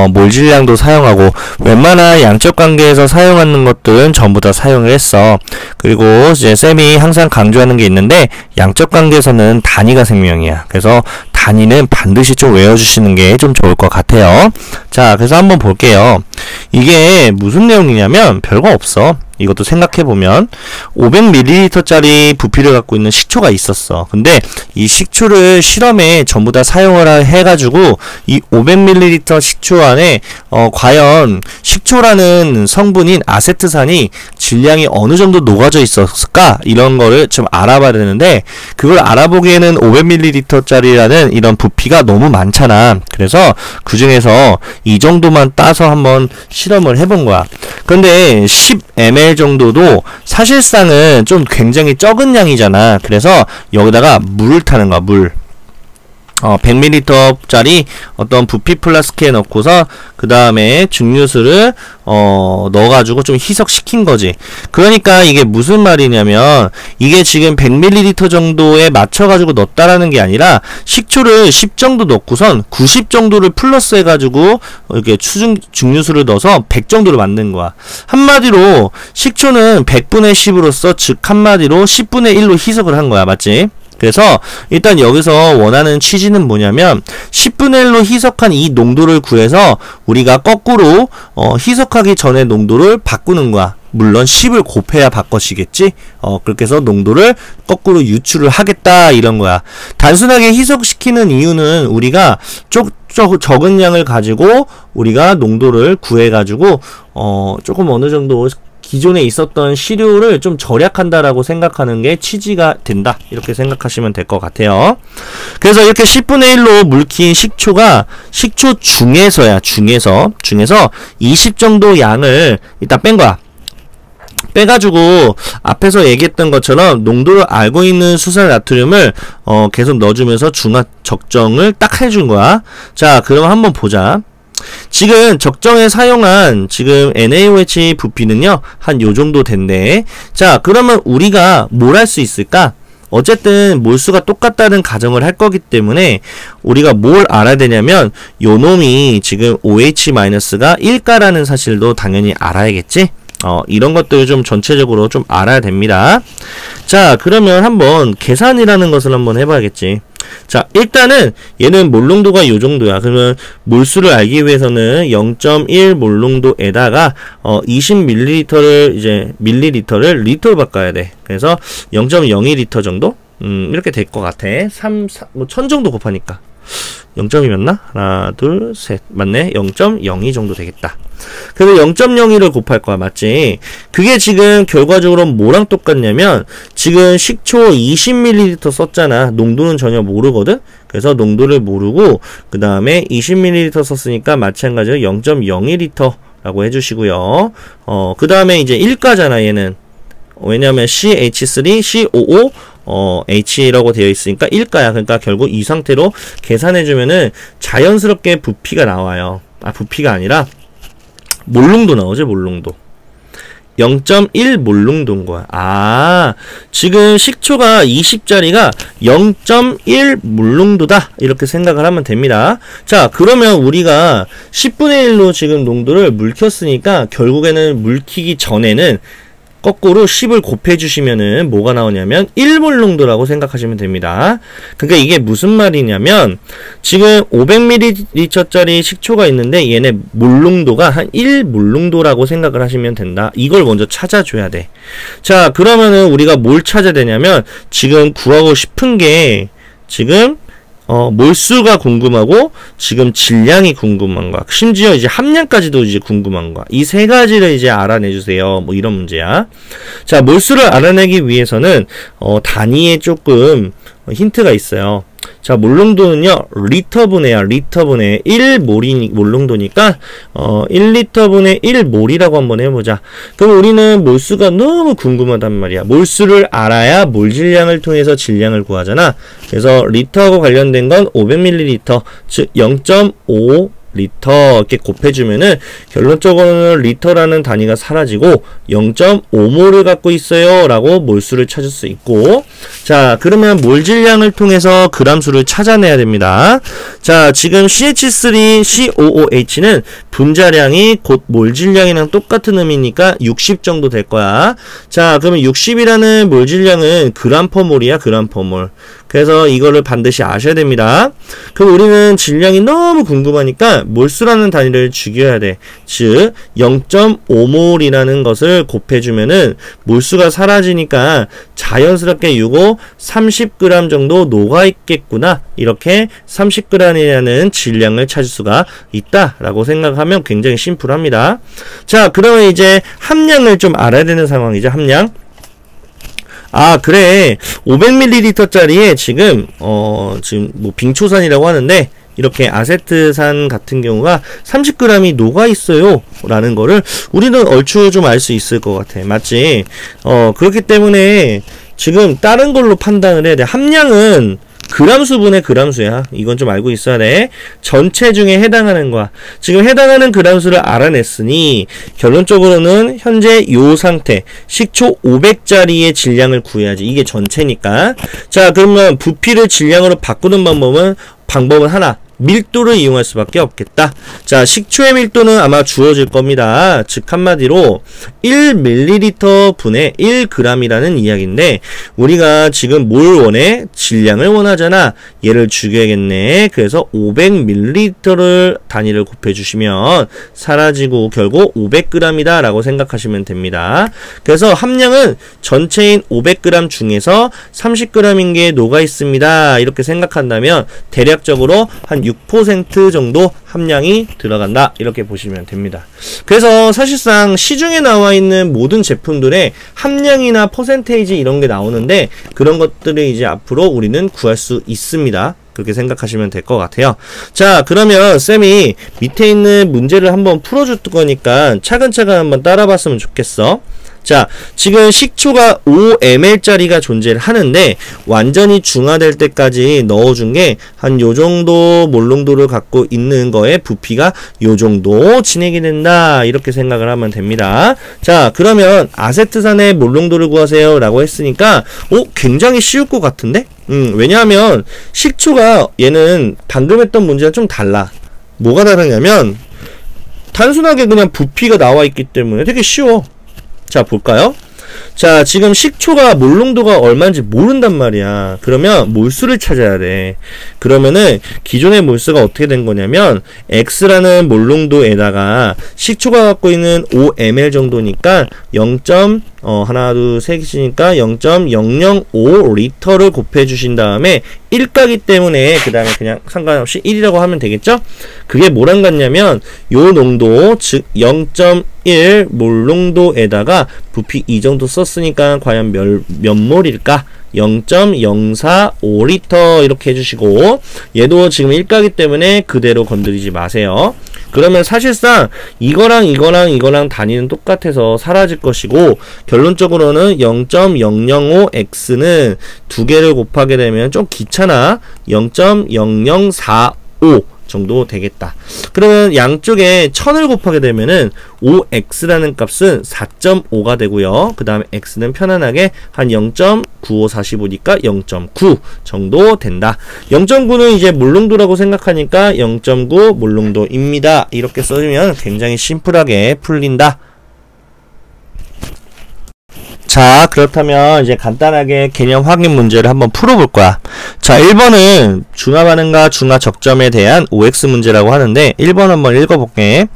몰질량도 사용하고 웬만한 양적 관계에서 사용하는 것들은 전부 다 사용을 했어. 그리고 이제 쌤이 항상 강조하는 게 있는데 양적 관계에서는 단위가 생명이야. 그래서 단위는 반드시 좀 외워주시는 게 좀 좋을 것 같아요. 자, 그래서 한번 볼게요. 이게 무슨 내용이냐면 별거 없어. 이것도 생각해보면 500ml짜리 부피를 갖고 있는 식초가 있었어. 근데 이 식초를 실험에 전부 다 사용을 해가지고 이 500ml 식초 안에 과연 식초라는 성분인 아세트산이 질량이 어느 정도 녹아져 있었을까? 이런 거를 좀 알아봐야 되는데 그걸 알아보기에는 500ml짜리라는 이런 부피가 너무 많잖아. 그래서 그 중에서 이 정도만 따서 한번 실험을 해본 거야. 그런데 10ml 정도도 사실상은 좀 굉장히 적은 양이잖아. 그래서 여기다가 물을 타는 거야. 물. 100ml짜리 어떤 부피 플라스크에 넣고서 그 다음에 증류수를 넣어가지고 좀 희석시킨 거지. 그러니까 이게 무슨 말이냐면 이게 지금 100ml 정도에 맞춰가지고 넣었다라는 게 아니라 식초를 10 정도 넣고선 90 정도를 플러스 해가지고 이렇게 증류수를 넣어서 100 정도를 만든 거야. 한마디로 식초는 100분의 10으로서 즉 한마디로 10분의 1로 희석을 한 거야. 맞지? 그래서 일단 여기서 원하는 취지는 뭐냐면 10분의 1로 희석한 이 농도를 구해서 우리가 거꾸로 희석하기 전에 농도를 바꾸는 거야. 물론 10을 곱해야 바꿔지겠지. 그렇게 해서 농도를 거꾸로 유출을 하겠다 이런 거야. 단순하게 희석시키는 이유는 우리가 적은 양을 가지고 우리가 농도를 구해가지고 조금 어느 정도 기존에 있었던 시료를 좀 절약한다라고 생각하는 게 취지가 된다. 이렇게 생각하시면 될 것 같아요. 그래서 이렇게 10분의 1로 물킨 식초가 식초 중에서 20 정도 양을 일단 뺀 거야. 빼가지고 앞에서 얘기했던 것처럼 농도를 알고 있는 수산 나트륨을 계속 넣어주면서 중화 적정을 딱 해준 거야. 자, 그럼 한번 보자. 지금 적정에 사용한 지금 NaOH 부피는요 한 요정도 된대. 자, 그러면 우리가 뭘 할 수 있을까? 어쨌든 몰수가 똑같다는 가정을 할 거기 때문에 우리가 뭘 알아야 되냐면 요 놈이 지금 OH-가 1가라는 사실도 당연히 알아야겠지? 이런 것들 좀 전체적으로 좀 알아야 됩니다. 자, 그러면 한번 계산이라는 것을 한번 해봐야겠지. 자, 일단은 얘는 몰농도가 요 정도야. 그러면 몰수를 알기 위해서는 0.1 몰농도에다가 20ml를 이제 밀리리터를 리터로 바꿔야 돼. 그래서 0.02리터 정도? 이렇게 될 것 같아. 1000 정도 곱하니까 0.2였나? 하나, 둘, 셋. 맞네. 0.02 정도 되겠다. 그래서 0.02를 곱할 거야. 맞지? 그게 지금 결과적으로 뭐랑 똑같냐면 지금 식초 20ml 썼잖아. 농도는 전혀 모르거든? 그래서 농도를 모르고 그 다음에 20ml 썼으니까 마찬가지로 0.02리터라고 해주시고요. 그 다음에 이제 1가잖아. 얘는. 왜냐면 CH3, COO H라고 되어 있으니까 1가야. 그러니까 결국 이 상태로 계산해주면은 자연스럽게 부피가 나와요. 부피가 아니라 몰농도 나오지. 몰농도 0.1 몰농도인 거야. 지금 식초가 20짜리가 0.1 몰농도다 이렇게 생각을 하면 됩니다. 자, 그러면 우리가 10분의 1로 지금 농도를 물켰으니까 결국에는 물키기 전에는 거꾸로 10을 곱해주시면은 뭐가 나오냐면 1몰 농도라고 생각하시면 됩니다. 그러니까 이게 무슨 말이냐면 지금 500ml짜리 식초가 있는데 얘네 몰농도가 한 1몰농도라고 생각을 하시면 된다. 이걸 먼저 찾아줘야 돼. 자, 그러면은 우리가 뭘 찾아야 되냐면 지금 구하고 싶은 게 지금 몰수가 궁금하고 지금 질량이 궁금한 거야. 심지어 이제 함량까지도 이제 궁금한 거야. 이 세 가지를 이제 알아내주세요. 뭐 이런 문제야. 자, 몰수를 알아내기 위해서는 단위에 조금 힌트가 있어요. 자, 몰농도는요 리터분해야. 리터분해 1몰이 몰농도니까 1리터분의 1몰이라고 한번 해보자. 그럼 우리는 몰수가 너무 궁금하단 말이야. 몰수를 알아야 몰질량을 통해서 질량을 구하잖아. 그래서 리터하고 관련된 건 500ml 즉 0.5 리터 이렇게 곱해주면은 결론적으로는 리터라는 단위가 사라지고 0.5몰을 갖고 있어요 라고 몰수를 찾을 수 있고, 자, 그러면 몰질량을 통해서 그람수를 찾아내야 됩니다. 자, 지금 CH3COOH는 분자량이 곧 몰질량이랑 똑같은 의미니까 60 정도 될 거야. 자, 그러면 60이라는 몰질량은 그램퍼몰이야. 그램퍼몰. 그래서 이거를 반드시 아셔야 됩니다. 그럼 우리는 질량이 너무 궁금하니까 몰수라는 단위를 죽여야 돼. 즉 0.5몰이라는 것을 곱해주면은 몰수가 사라지니까 자연스럽게 이거 30g 정도 녹아있겠구나. 이렇게 30g이라는 질량을 찾을 수가 있다라고 생각하면 굉장히 심플합니다. 자, 그러면 이제 함량을 좀 알아야 되는 상황이죠. 함량. 그래. 500ml짜리에 지금 뭐 빙초산이라고 하는데 이렇게 아세트산 같은 경우가 30g이 녹아있어요 라는 거를 우리는 얼추 좀 알 수 있을 것 같아. 맞지? 그렇기 때문에 지금 다른 걸로 판단을 해야 돼. 함량은 그람수분의 그람수야. 이건 좀 알고 있어야 돼. 전체 중에 해당하는 거야. 지금 해당하는 그람수를 알아냈으니 결론적으로는 현재 요 상태 식초 500짜리의 질량을 구해야지. 이게 전체니까. 자, 그러면 부피를 질량으로 바꾸는 방법은 하나. 밀도를 이용할 수밖에 없겠다. 자, 식초의 밀도는 아마 주어질 겁니다. 즉 한마디로 1ml 분의 1g이라는 이야기인데 우리가 지금 뭘 원해? 질량을 원하잖아. 얘를 죽여야겠네. 그래서 500ml를 단위를 곱해주시면 사라지고 결국 500g이다 라고 생각하시면 됩니다. 그래서 함량은 전체인 500g 중에서 30g인 게 녹아 있습니다. 이렇게 생각한다면 대략적으로 한 6% 정도 함량이 들어간다 이렇게 보시면 됩니다. 그래서 사실상 시중에 나와 있는 모든 제품들의 함량이나 퍼센테이지 이런 게 나오는데 그런 것들을 이제 앞으로 우리는 구할 수 있습니다. 그렇게 생각하시면 될 것 같아요. 자, 그러면 쌤이 밑에 있는 문제를 한번 풀어줄 거니까 차근차근 한번 따라봤으면 좋겠어. 자, 지금 식초가 5ml짜리가 존재를 하는데 완전히 중화될 때까지 넣어준 게 한 요정도 몰롱도를 갖고 있는 거에 부피가 요정도 진행이 된다 이렇게 생각을 하면 됩니다. 자, 그러면 아세트산의 몰롱도를 구하세요 라고 했으니까 굉장히 쉬울 것 같은데? 왜냐하면 식초가 얘는 방금 했던 문제랑 좀 달라. 뭐가 다르냐면 단순하게 그냥 부피가 나와 있기 때문에 되게 쉬워. 자, 볼까요? 자, 지금 식초가 몰롱도가 얼마인지 모른단 말이야. 그러면 몰수를 찾아야 돼. 그러면은 기존의 몰수가 어떻게 된 거냐면 X라는 몰롱도에다가 식초가 갖고 있는 5ml 정도니까 0.005리터를 곱해주신 다음에 1가기 때문에 그 다음에 그냥 상관없이 1이라고 하면 되겠죠? 그게 뭐랑 같냐면 요 농도 즉 0.1 몰롱도에다가 부피 이 정도 썼으니까 과연 몇 몰일까? 0.045리터 이렇게 해주시고 얘도 지금 1가기 때문에 그대로 건드리지 마세요. 그러면 사실상 이거랑 단위는 똑같아서 사라질 것이고 결론적으로는 0.005x는 두 개를 곱하게 되면 좀 귀찮아. 0.0045 정도 되겠다. 그러면 양쪽에 1000을 곱하게 되면은 5x라는 값은 4.5가 되고요. 그 다음에 x는 편안하게 한 0.9545니까 0.9 정도 된다. 0.9는 이제 몰롱도라고 생각하니까 0.9 몰롱도입니다. 이렇게 써주면 굉장히 심플하게 풀린다. 자, 그렇다면 이제 간단하게 개념 확인 문제를 한번 풀어볼 거야. 자, 1번은 중화 반응과 중화 적점에 대한 OX 문제라고 하는데 1번 한번 읽어볼게.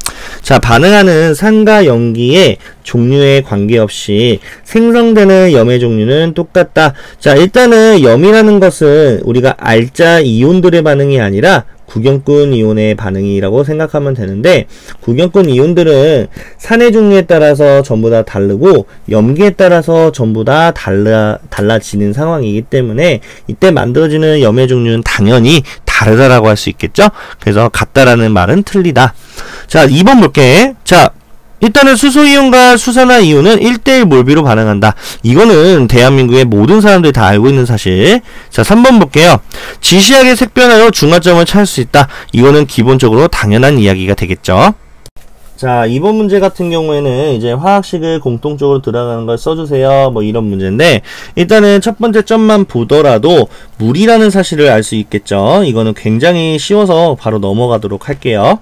자, 반응하는 산과 염기의 종류에 관계없이 생성되는 염의 종류는 똑같다. 자, 일단은 염이라는 것은 우리가 알짜 이온들의 반응이 아니라 구경꾼 이온의 반응이라고 생각하면 되는데 구경꾼 이온들은 산의 종류에 따라서 전부 다 다르고 염기에 따라서 전부 다 달라지는 상황이기 때문에 이때 만들어지는 염의 종류는 당연히 다르다라고 할 수 있겠죠. 그래서 같다라는 말은 틀리다. 자, 2번 볼게. 자, 일단은 수소이온과 수산화이온은 1:1 몰비로 반응한다. 이거는 대한민국의 모든 사람들이 다 알고 있는 사실. 자, 3번 볼게요. 지시하게 색변하여 중화점을 찾을 수 있다. 이거는 기본적으로 당연한 이야기가 되겠죠. 자, 이번 문제 같은 경우에는 이제 화학식을 공통적으로 들어가는 걸 써주세요. 뭐 이런 문제인데 일단은 첫 번째 점만 보더라도 물이라는 사실을 알 수 있겠죠. 이거는 굉장히 쉬워서 바로 넘어가도록 할게요.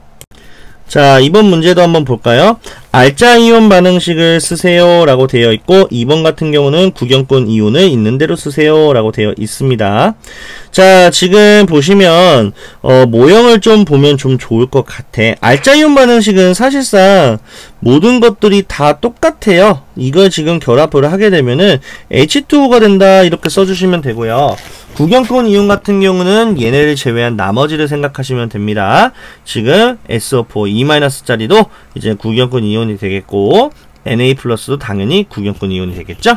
자, 이번 문제도 한번 볼까요? 알짜 이온 반응식을 쓰세요 라고 되어 있고 2번 같은 경우는 구경꾼 이온을 있는 대로 쓰세요 라고 되어 있습니다. 자, 지금 보시면 모형을 좀 보면 좀 좋을 것 같아. 알짜 이온 반응식은 사실상 모든 것들이 다 똑같아요. 이걸 지금 결합을 하게 되면은 H2O가 된다 이렇게 써주시면 되고요. 구경꾼 이온 같은 경우는 얘네를 제외한 나머지를 생각하시면 됩니다. 지금 SO4 2-짜리도 이제 구경꾼 이온이 되겠고 Na+도 당연히 구경꾼 이온이 되겠죠.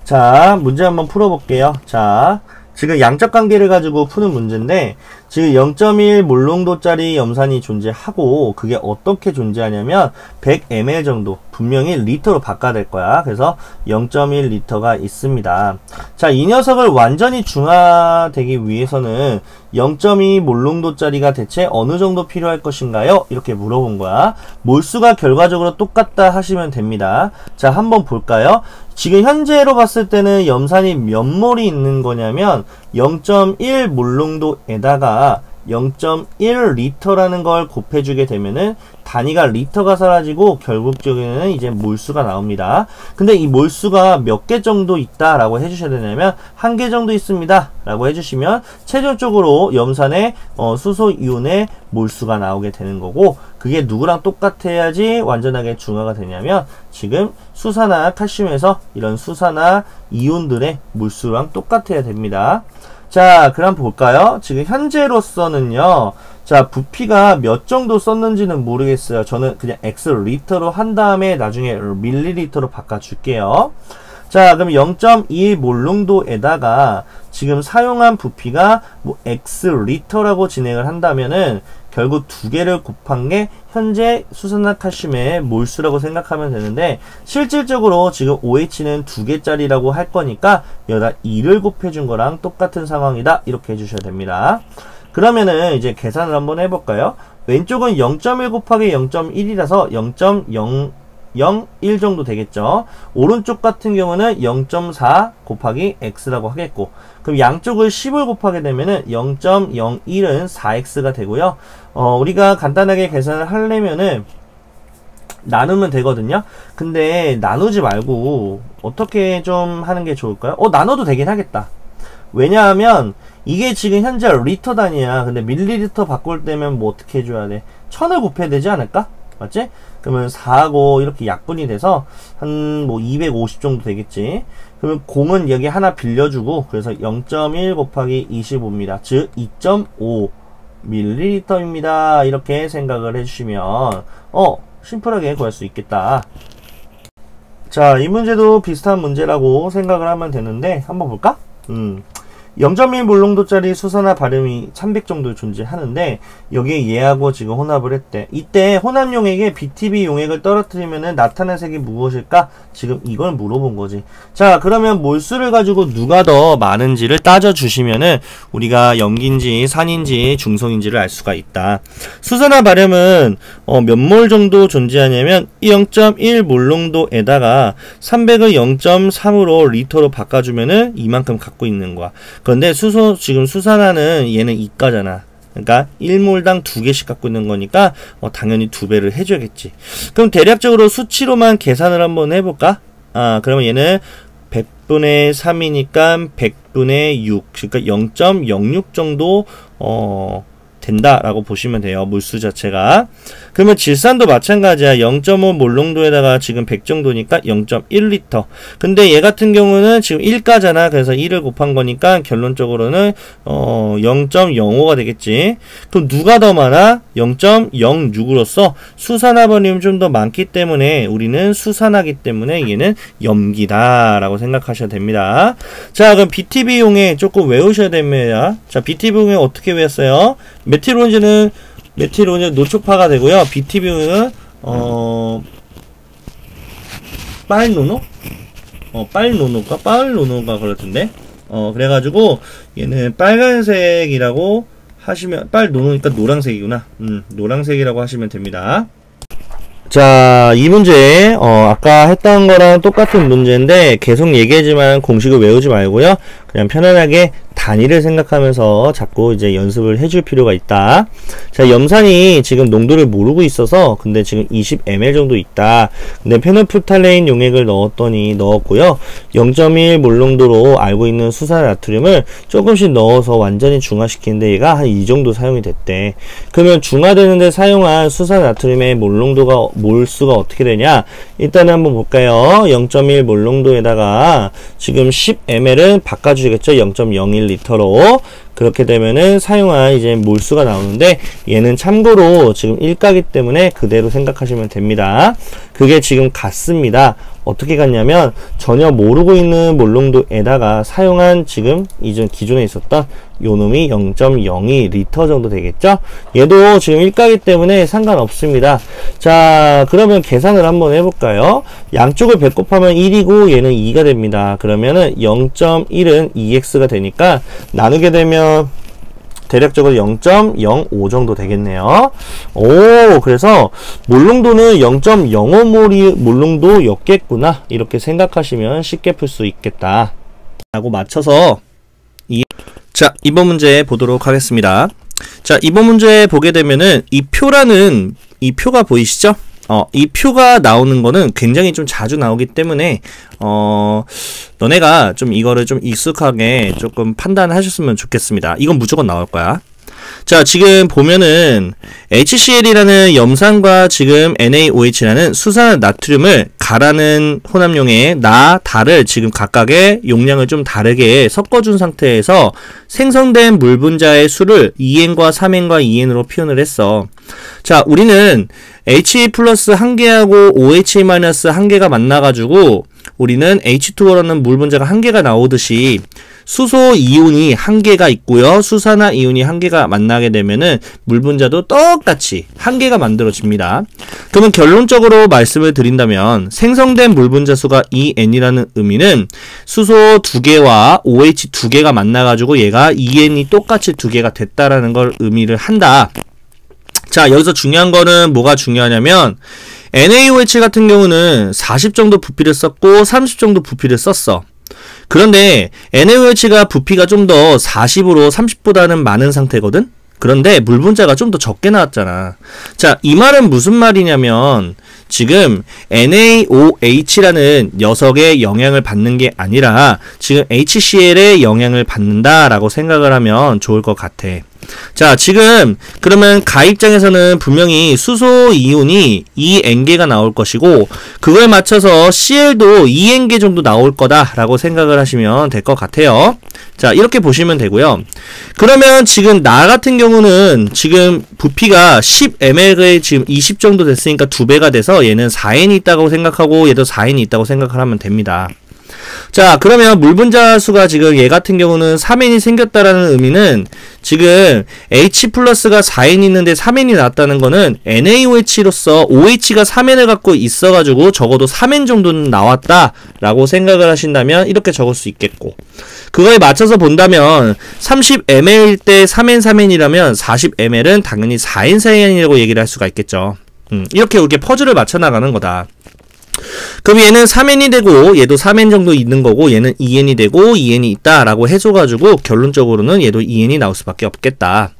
자, 문제 한번 풀어볼게요. 자, 지금 양적 관계를 가지고 푸는 문제인데 지금 0.1 몰롱도짜리 염산이 존재하고 그게 어떻게 존재하냐면 100ml 정도 분명히 리터로 바꿔야 될 거야. 그래서 0.1 리터가 있습니다. 자, 이 녀석을 완전히 중화되기 위해서는 0.2 몰롱도짜리가 대체 어느 정도 필요할 것인가요? 이렇게 물어본 거야. 몰수가 결과적으로 똑같다 하시면 됩니다. 자, 한번 볼까요? 지금 현재로 봤을 때는 염산이 몇 몰이 있는 거냐면 0.1 몰롱도에다가 0.1리터라는 걸 곱해주게 되면은 단위가 리터가 사라지고 결국적에는 이제 몰수가 나옵니다. 근데 이 몰수가 몇 개 정도 있다 라고 해주셔야 되냐면 1개 정도 있습니다 라고 해주시면 최종적으로 염산의 수소이온의 몰수가 나오게 되는 거고, 그게 누구랑 똑같아야지 완전하게 중화가 되냐면 지금 수산화 칼슘에서 이런 수산화 이온들의 몰수랑 똑같아야 됩니다. 자, 그럼 볼까요? 지금 현재로서는요, 자, 부피가 몇 정도 썼는지는 모르겠어요. 저는 그냥 X 리터로 한 다음에 나중에 밀리리터로 바꿔줄게요. 자, 그럼 0.2 몰롱도에다가 지금 사용한 부피가 뭐 X 리터라고 진행을 한다면은 결국 두 개를 곱한 게 현재 수산화칼슘의 몰수라고 생각하면 되는데, 실질적으로 지금 OH는 두 개짜리라고 할 거니까 여기다 2를 곱해준 거랑 똑같은 상황이다 이렇게 해주셔야 됩니다. 그러면은 이제 계산을 한번 해볼까요? 왼쪽은 0.1 곱하기 0.1이라서 0.001 정도 되겠죠. 오른쪽 같은 경우는 0.4 곱하기 x라고 하겠고, 그럼 양쪽을 10을 곱하게 되면은 0.01은 4x가 되고요. 우리가 간단하게 계산을 하려면은 나누면 되거든요. 근데 나누지 말고 어떻게 좀 하는 게 좋을까요? 나눠도 되긴 하겠다. 왜냐하면 이게 지금 현재 리터 단위야. 근데 밀리리터 바꿀 때면 뭐 어떻게 해줘야 돼? 1000을 곱해야 되지 않을까? 맞지? 그러면 4하고 이렇게 약분이 돼서 한 뭐 250 정도 되겠지. 그러면 공은 여기 하나 빌려주고, 그래서 0.1 곱하기 25입니다. 즉 2.5 밀리리터입니다. 이렇게 생각을 해주시면 심플하게 구할 수 있겠다. 자, 이 문제도 비슷한 문제라고 생각을 하면 되는데 한번 볼까? 0.1 몰롱도짜리 수산화 발음이 300 정도 존재하는데 여기에 얘하고 지금 혼합을 했대. 이때 혼합용액에 BTB 용액을 떨어뜨리면 나타날 색이 무엇일까? 지금 이걸 물어본 거지. 자, 그러면 몰수를 가지고 누가 더 많은지를 따져주시면은 우리가 염기인지 산인지 중성인지를 알 수가 있다. 수산화 발음은 몇 몰 정도 존재하냐면 0.1 몰롱도에다가 300을 0.3으로 리터로 바꿔주면은 이만큼 갖고 있는 거야. 그런데 지금 수산화는 얘는 이가잖아. 그러니까 1몰당 2개씩 갖고 있는 거니까 당연히 2배를 해줘야겠지. 그럼 대략적으로 수치로만 계산을 한번 해볼까? 그러면 얘는 100분의 3이니까 100분의 6, 그러니까 0.06 정도 된다라고 보시면 돼요. 물수 자체가. 그러면 질산도 마찬가지야. 0.5 몰롱도에다가 지금 100 정도니까 0.1리터. 근데 얘 같은 경우는 지금 1가잖아. 그래서 1을 곱한 거니까 결론적으로는 0.05가 되겠지. 그럼 누가 더 많아? 0.06으로서 수산화 버림이 좀 더 많기 때문에 우리는 수산화기 때문에 얘는 염기다 라고 생각하셔야 됩니다. 자, 그럼 BTB용에 조금 외우셔야 됩니다. 자, BTB용에 어떻게 외웠어요? 메틸온즈는 노초파가 되고요. BTB용은 빨노노? 빨노노가 그렇던데. 그래가지고 얘는 빨간색이라고 하시면, 빨노노니까 노란색이구나. 노란색이라고 하시면 됩니다. 자, 이 문제 아까 했던 거랑 똑같은 문제인데 계속 얘기하지만 공식을 외우지 말고요. 그냥 편안하게 단위를 생각하면서 자꾸 이제 연습을 해줄 필요가 있다. 자, 염산이 지금 농도를 모르고 있어서 근데 지금 20ml 정도 있다. 근데 페놀프탈레인 용액을 넣었고요. 0.1 몰롱도로 알고 있는 수산 나트륨을 조금씩 넣어서 완전히 중화시키는데 얘가 한 이 정도 사용이 됐대. 그러면 중화되는데 사용한 수산 나트륨의 몰수가 어떻게 되냐? 일단은 한번 볼까요? 0.1 몰롱도에다가 지금 10ml은 바꿔주겠죠? 0.01리터로. 그렇게 되면은 사용한 이제 몰수가 나오는데 얘는 참고로 지금 1가기 때문에 그대로 생각하시면 됩니다. 그게 지금 같습니다. 어떻게 갔냐면 전혀 모르고 있는 몰롱도에다가 사용한 지금 이전 기존에 있었던 요 놈이 0.02 리터 정도 되겠죠. 얘도 지금 1가기 때문에 상관없습니다. 자, 그러면 계산을 한번 해볼까요? 양쪽을 배곱하면 1이고 얘는 2가 됩니다. 그러면은 0.1은 2x가 되니까 나누게 되면 대략적으로 0.05 정도 되겠네요. 오, 그래서 몰롱도는 0.05몰이 몰롱도였겠구나, 이렇게 생각하시면 쉽게 풀 수 있겠다 라고 맞춰서 자, 이번 문제 보도록 하겠습니다. 자, 이번 문제 보게 되면은 이 표가 보이시죠? 이 표가 나오는 거는 굉장히 좀 자주 나오기 때문에 너네가 좀 이거를 좀 익숙하게 조금 판단하셨으면 좋겠습니다. 이건 무조건 나올 거야. 자, 지금 보면은 HCl이라는 염산과 지금 NaOH라는 수산 나트륨을 가라는 혼합용에 다를 지금 각각의 용량을 좀 다르게 섞어준 상태에서 생성된 물 분자의 수를 2N과 3N과 2N으로 표현을 했어. 자, 우리는 He 플러스 1개하고 OH 마이너스 1개가 만나가지고 우리는 H2O라는 물 분자가 1개가 나오듯이 수소 이온이 1개가 있고요. 수산화 이온이 1개가 만나게 되면은 물 분자도 똑같이 1개가 만들어집니다. 그러면 결론적으로 말씀을 드린다면 생성된 물 분자 수가 2N이라는 의미는 수소 2개와 OH 2개가 만나가지고 얘가 2N이 똑같이 2개가 됐다라는 걸 의미를 한다. 자, 여기서 중요한 거는 뭐가 중요하냐면 NaOH 같은 경우는 40 정도 부피를 썼고 30 정도 부피를 썼어. 그런데 NaOH가 부피가 좀 더 40으로 30보다는 많은 상태거든? 그런데 물 분자가 좀 더 적게 나왔잖아. 자, 이 말은 무슨 말이냐면 지금 NaOH라는 녀석의 영향을 받는 게 아니라 지금 HCl의 영향을 받는다라고 생각을 하면 좋을 것 같아. 자, 지금 그러면 가 입장에서는 분명히 수소 이온이 2N개가 나올 것이고 그걸 맞춰서 Cl도 2N개 정도 나올 거다라고 생각을 하시면 될 것 같아요. 자, 이렇게 보시면 되고요. 그러면 지금 나 같은 경우는 지금 부피가 10ml에 지금 20 정도 됐으니까 2배가 돼서 얘는 4N이 있다고 생각하고 얘도 4N이 있다고 생각을 하면 됩니다. 자, 그러면 물 분자 수가 지금 얘 같은 경우는 3N이 생겼다라는 의미는 지금 H 플러스가 4N이 있는데 3N이 나왔다는 거는 NaOH로서 OH가 3N을 갖고 있어가지고 적어도 3N 정도는 나왔다라고 생각을 하신다면 이렇게 적을 수 있겠고, 그거에 맞춰서 본다면 30ml일 때 3N3N이라면 40ml은 당연히 4N4N이라고 얘기를 할 수가 있겠죠. 이렇게 퍼즐을 맞춰 나가는 거다. 그럼 얘는 3N이 되고 얘도 3N 정도 있는 거고 얘는 2N이 되고 2N이 있다라고 해줘가지고 결론적으로는 얘도 2N이 나올 수밖에 없겠다.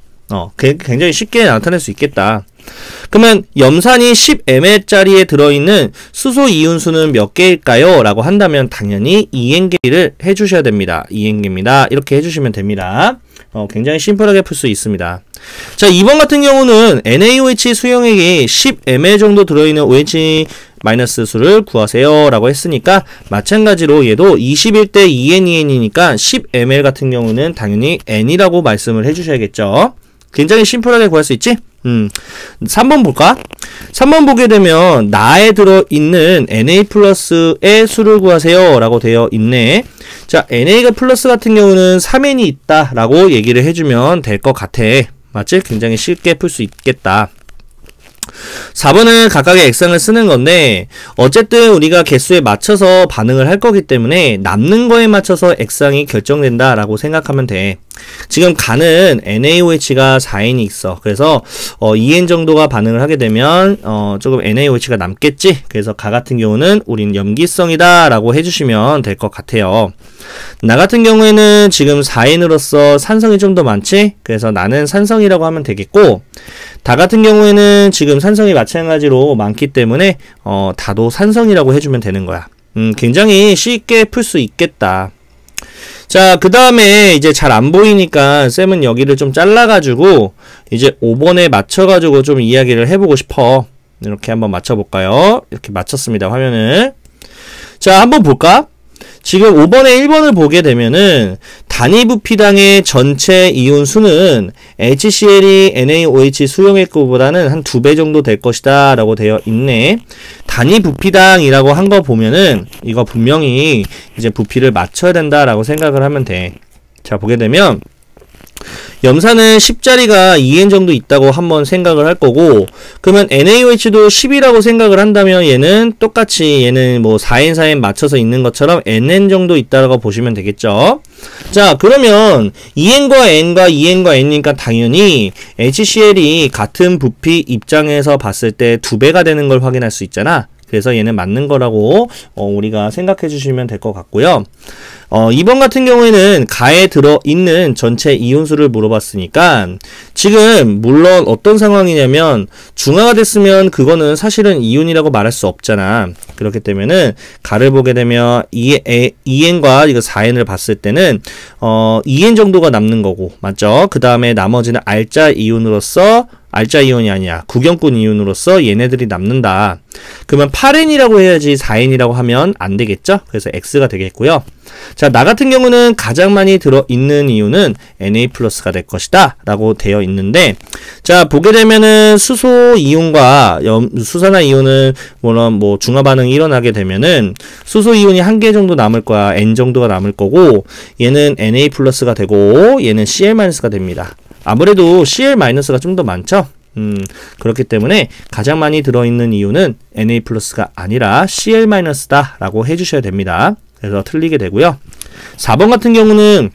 굉장히 쉽게 나타낼 수 있겠다. 그러면 염산이 10ml짜리에 들어있는 수소 이온수는 몇 개일까요? 라고 한다면 당연히 2N개를 해주셔야 됩니다. 2N개입니다. 이렇게 해주시면 됩니다. 굉장히 심플하게 풀 수 있습니다. 자, 2번 같은 경우는 NaOH 수용액이 10ml 정도 들어있는 OH 마이너스 수를 구하세요 라고 했으니까 마찬가지로 얘도 21대 2N2N이니까 10ml 같은 경우는 당연히 N이라고 말씀을 해주셔야겠죠. 굉장히 심플하게 구할 수 있지? 3번 볼까? 3번 보게 되면 나에 들어있는 Na 플러스의 수를 구하세요 라고 되어 있네. 자, Na가 플러스 같은 경우는 3N이 있다 라고 얘기를 해주면 될 것 같아. 맞지? 굉장히 쉽게 풀 수 있겠다. 4번은 각각의 액상을 쓰는 건데 어쨌든 우리가 개수에 맞춰서 반응을 할 거기 때문에 남는 거에 맞춰서 액상이 결정된다 라고 생각하면 돼. 지금 가는 NaOH가 4N이 있어. 그래서 2N 정도가 반응을 하게 되면 조금 NaOH가 남겠지. 그래서 가 같은 경우는 우린 염기성이다 라고 해주시면 될 것 같아요. 나 같은 경우에는 지금 4N으로서 산성이 좀 더 많지? 그래서 나는 산성이라고 하면 되겠고, 다 같은 경우에는 지금 산성이 마찬가지로 많기 때문에 다도 산성이라고 해주면 되는 거야. 굉장히 쉽게 풀 수 있겠다. 자, 그 다음에 이제 잘 안 보이니까 쌤은 여기를 좀 잘라가지고 이제 5번에 맞춰가지고 좀 이야기를 해보고 싶어. 이렇게 한번 맞춰볼까요? 이렇게 맞췄습니다, 화면을. 자, 한번 볼까? 지금 5번에 1번을 보게 되면은 단위 부피당의 전체 이온 수는 HCl이 NaOH 수용액보다는 한 2배 정도 될 것이다 라고 되어 있네. 단위 부피당이라고 한 거 보면은 이거 분명히 이제 부피를 맞춰야 된다라고 생각을 하면 돼. 자, 보게 되면 염산은 10자리가 2N 정도 있다고 한번 생각을 할 거고, 그러면 NaOH도 10이라고 생각을 한다면 얘는 똑같이 얘는 뭐 4N, 4N 맞춰서 있는 것처럼 NN 정도 있다고 보시면 되겠죠. 자, 그러면 2N과 N과 2N과 N이니까 당연히 HCl이 같은 부피 입장에서 봤을 때 2배가 되는 걸 확인할 수 있잖아. 그래서 얘는 맞는 거라고 우리가 생각해 주시면 될 것 같고요. 2번 같은 경우에는 가에 들어있는 전체 이온수를 물어봤으니까 지금 물론 어떤 상황이냐면 중화가 됐으면 그거는 사실은 이온이라고 말할 수 없잖아. 그렇기 때문에는 가를 보게 되면 2N과 이거 4N을 봤을 때는 2N 정도가 남는 거고, 맞죠? 그 다음에 나머지는 R자 이온으로서, R자 이온이 아니야, 구경꾼 이온으로서 얘네들이 남는다. 그러면 8N이라고 해야지 4N이라고 하면 안 되겠죠? 그래서 X가 되겠고요. 자, 나 같은 경우는 가장 많이 들어있는 이온은 Na+가 될 것이다 라고 되어 있는데, 자, 보게 되면은 수소 이온과 수산화 이온은 물론 뭐 중화 반응이 일어나게 되면은 수소 이온이 1개 정도 남을 거야. N 정도가 남을 거고, 얘는 Na+가 되고 얘는 Cl-가 됩니다. 아무래도 Cl-가 좀 더 많죠? 그렇기 때문에 가장 많이 들어있는 이온은 Na+가 아니라 Cl-다 라고 해주셔야 됩니다. 그래서 틀리게 되고요. 4번 같은 경우는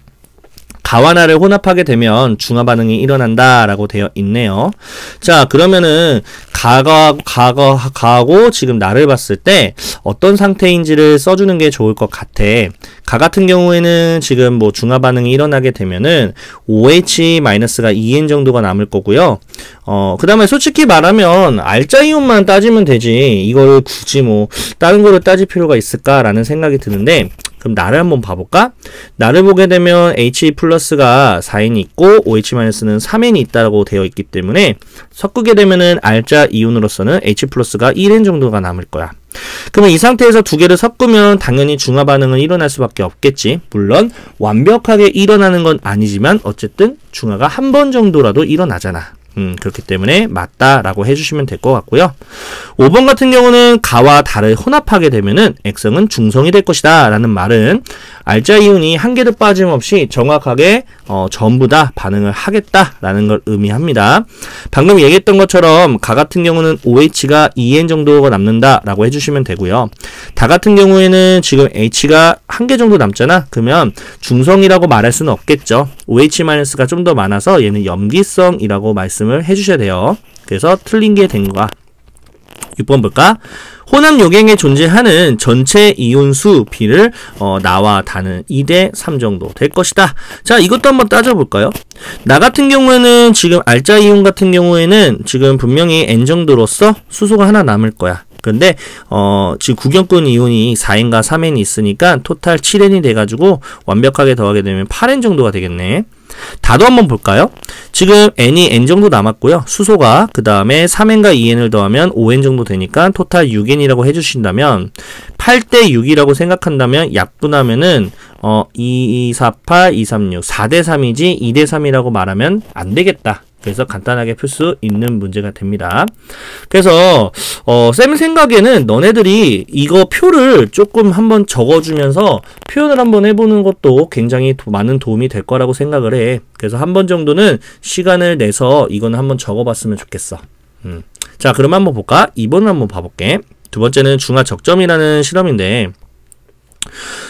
가와 나를 혼합하게 되면 중화 반응이 일어난다 라고 되어 있네요. 자, 그러면은 가하고 지금 나를 봤을 때 어떤 상태인지를 써주는 게 좋을 것 같아. 가 같은 경우에는 지금 뭐 중화 반응이 일어나게 되면은 OH-가 2N 정도가 남을 거고요. 그 다음에 솔직히 말하면 R자 이온만 따지면 되지, 이걸 굳이 뭐 다른 거를 따질 필요가 있을까라는 생각이 드는데, 그럼 나를 한번 봐볼까? 나를 보게 되면 H+가 4N이 있고 OH-는 3N이 있다고 되어 있기 때문에 섞게 되면은 R자 이온으로서는 H+가 1N 정도가 남을 거야. 그러면 이 상태에서 두 개를 섞으면 당연히 중화 반응은 일어날 수밖에 없겠지. 물론 완벽하게 일어나는 건 아니지만 어쨌든 중화가 한 번 정도라도 일어나잖아. 그렇기 때문에 맞다라고 해주시면 될 것 같고요. 5번 같은 경우는 가와 달을 혼합하게 되면은 액성은 중성이 될 것이다 라는 말은 R자 이온이 한 개도 빠짐없이 정확하게 전부 다 반응을 하겠다라는 걸 의미합니다. 방금 얘기했던 것처럼 가 같은 경우는 OH가 2N 정도가 남는다 라고 해주시면 되고요. 다 같은 경우에는 지금 H가 한 개 정도 남잖아. 그러면 중성이라고 말할 수는 없겠죠. OH-가 좀 더 많아서 얘는 염기성이라고 말씀을 해주셔야 돼요. 그래서 틀린 게 된 거야. 6번 볼까? 혼합 요갱에 존재하는 전체 이온수 비를 나와 다는 2대 3 정도 될 것이다. 자, 이것도 한번 따져볼까요? 나 같은 경우에는 지금 R자 이온 같은 경우에는 지금 분명히 N 정도로서 수소가 하나 남을 거야. 근데 지금 구경꾼 이온이 4N과 3N이 있으니까 토탈 7N이 돼가지고 완벽하게 더하게 되면 8N 정도가 되겠네. 다도 한번 볼까요? 지금 N이 N 정도 남았고요. 수소가 그 다음에 3N과 2N을 더하면 5N 정도 되니까 토탈 6N이라고 해주신다면 8대 6이라고 생각한다면 약분하면은 2, 4, 8, 2, 3, 6 4대 3이지 2대 3이라고 말하면 안 되겠다. 그래서 간단하게 풀 수 있는 문제가 됩니다. 그래서 쌤 생각에는 너네들이 이거 표를 조금 한번 적어주면서 표현을 한번 해보는 것도 굉장히 많은 도움이 될 거라고 생각을 해. 그래서 한 번 정도는 시간을 내서 이거는 한번 적어봤으면 좋겠어. 자, 그럼 한번 볼까? 2번을 한번 봐볼게. 두 번째는 중화적점이라는 실험인데,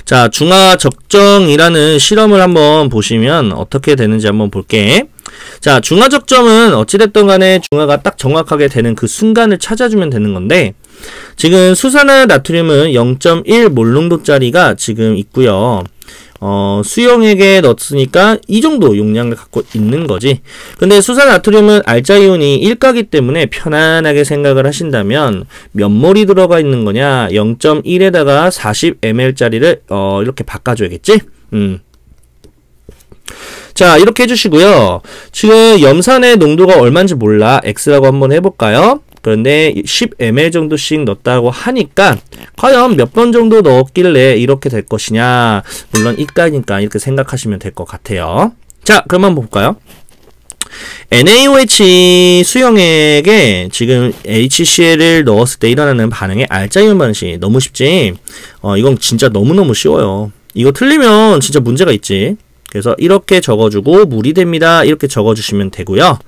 자, 중화적정이라는 실험을 한번 보시면 어떻게 되는지 한번 볼게. 자, 중화적점은 어찌됐든 간에 중화가 딱 정확하게 되는 그 순간을 찾아주면 되는 건데, 지금 수산화 나트륨은 0.1 몰농도짜리가 지금 있고요. 수용액에 넣었으니까 이 정도 용량을 갖고 있는 거지. 근데 수산나트륨은 R자 이온이 1가기 때문에 편안하게 생각을 하신다면 몇 몰이 들어가 있는 거냐? 0.1에다가 40ml짜리를 이렇게 바꿔줘야겠지? 자, 이렇게 해주시고요. 지금 염산의 농도가 얼마인지 몰라. X라고 한번 해볼까요? 그런데 10ml 정도씩 넣었다고 하니까 과연 몇 번 정도 넣었길래 이렇게 될 것이냐. 물론 이까니까 이렇게 생각하시면 될 것 같아요. 자, 그럼 한번 볼까요? NaOH 수용액에 지금 HCl을 넣었을 때 일어나는 반응의 알짜이온 반응식. 너무 쉽지? 이건 진짜 너무너무 쉬워요. 이거 틀리면 진짜 문제가 있지. 그래서 이렇게 적어주고 물이 됩니다. 이렇게 적어주시면 되고요.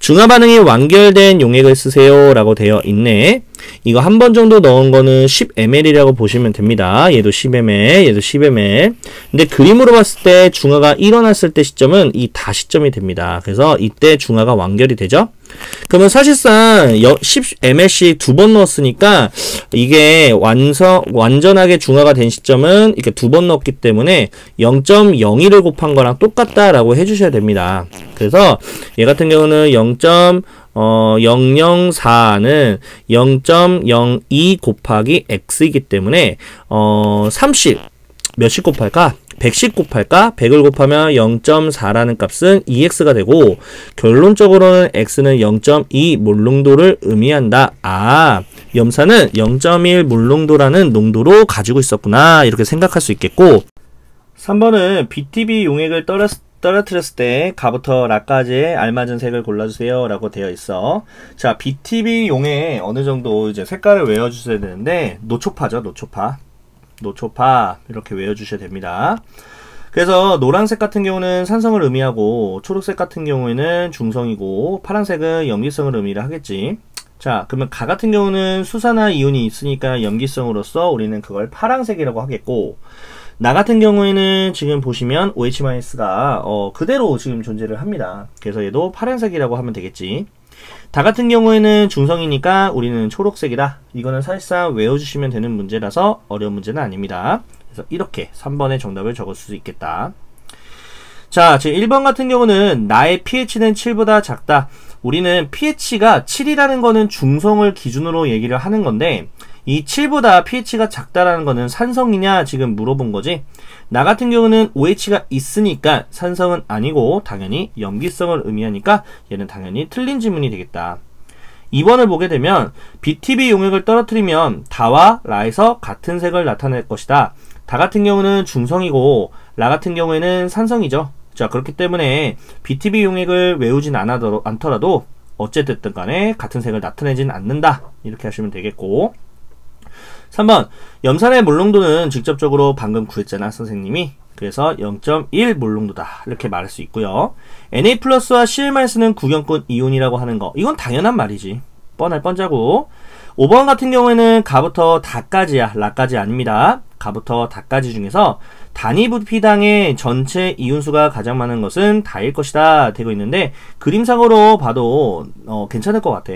중화 반응이 완결된 용액을 쓰세요 라고 되어 있네. 이거 한 번 정도 넣은 거는 10ml이라고 보시면 됩니다. 얘도 10ml, 얘도 10ml. 근데 그림으로 봤을 때 중화가 일어났을 때 시점은 이 다 시점이 됩니다. 그래서 이때 중화가 완결이 되죠. 그러면 사실상 10ml씩 두 번 넣었으니까 이게 완전하게 중화가 된 시점은 이렇게 두 번 넣었기 때문에 0.01을 곱한 거랑 똑같다라고 해주셔야 됩니다. 그래서 얘 같은 경우는 0.004는 0.02 곱하기 x이기 때문에 30 몇씩 곱할까? 100씩 곱할까? 100을 곱하면 0.4라는 값은 2x가 되고 결론적으로는 x는 0.2 몰농도를 의미한다. 아, 염산은 0.1 몰농도라는 농도로 가지고 있었구나. 이렇게 생각할 수 있겠고 3번은 BTB 용액을 떨어뜨렸을 때 가부터 라까지 알맞은 색을 골라주세요 라고 되어 있어. 자, BTB 용액 어느 정도 이제 색깔을 외워주셔야 되는데 노초파죠. 노초파 이렇게 외워주셔야 됩니다. 그래서 노란색 같은 경우는 산성을 의미하고 초록색 같은 경우에는 중성이고 파란색은 염기성을 의미를 하겠지. 자, 그러면 가 같은 경우는 수산화 이온이 있으니까 염기성으로서 우리는 그걸 파란색이라고 하겠고 나 같은 경우에는 지금 보시면 OH-가 그대로 지금 존재를 합니다. 그래서 얘도 파란색이라고 하면 되겠지. 다 같은 경우에는 중성이니까 우리는 초록색이다. 이거는 사실상 외워주시면 되는 문제라서 어려운 문제는 아닙니다. 그래서 이렇게 3번의 정답을 적을 수 있겠다. 자, 지금 1번 같은 경우는 나의 pH는 7보다 작다. 우리는 pH가 7이라는 거는 중성을 기준으로 얘기를 하는 건데 이 7보다 pH가 작다라는 거는 산성이냐 지금 물어본 거지. 나 같은 경우는 OH가 있으니까 산성은 아니고 당연히 염기성을 의미하니까 얘는 당연히 틀린 질문이 되겠다. 2번을 보게 되면 BTB 용액을 떨어뜨리면 다와 라에서 같은 색을 나타낼 것이다. 다 같은 경우는 중성이고 라 같은 경우에는 산성이죠. 자, 그렇기 때문에 BTB 용액을 외우진 않더라도 어쨌든 간에 같은 색을 나타내진 않는다. 이렇게 하시면 되겠고 3번 염산의 몰농도는 직접적으로 방금 구했잖아 선생님이. 그래서 0.1 몰농도다 이렇게 말할 수 있고요. Na+와 Cl-는 구경꾼 이온이라고 하는 거 이건 당연한 말이지. 뻔할 뻔자고. 5번 같은 경우에는 가부터 다까지야. 라까지 아닙니다. 가부터 다까지 중에서 단위 부피당의 전체 이온수가 가장 많은 것은 다일 것이다 되고 있는데 그림상으로 봐도 괜찮을 것 같아.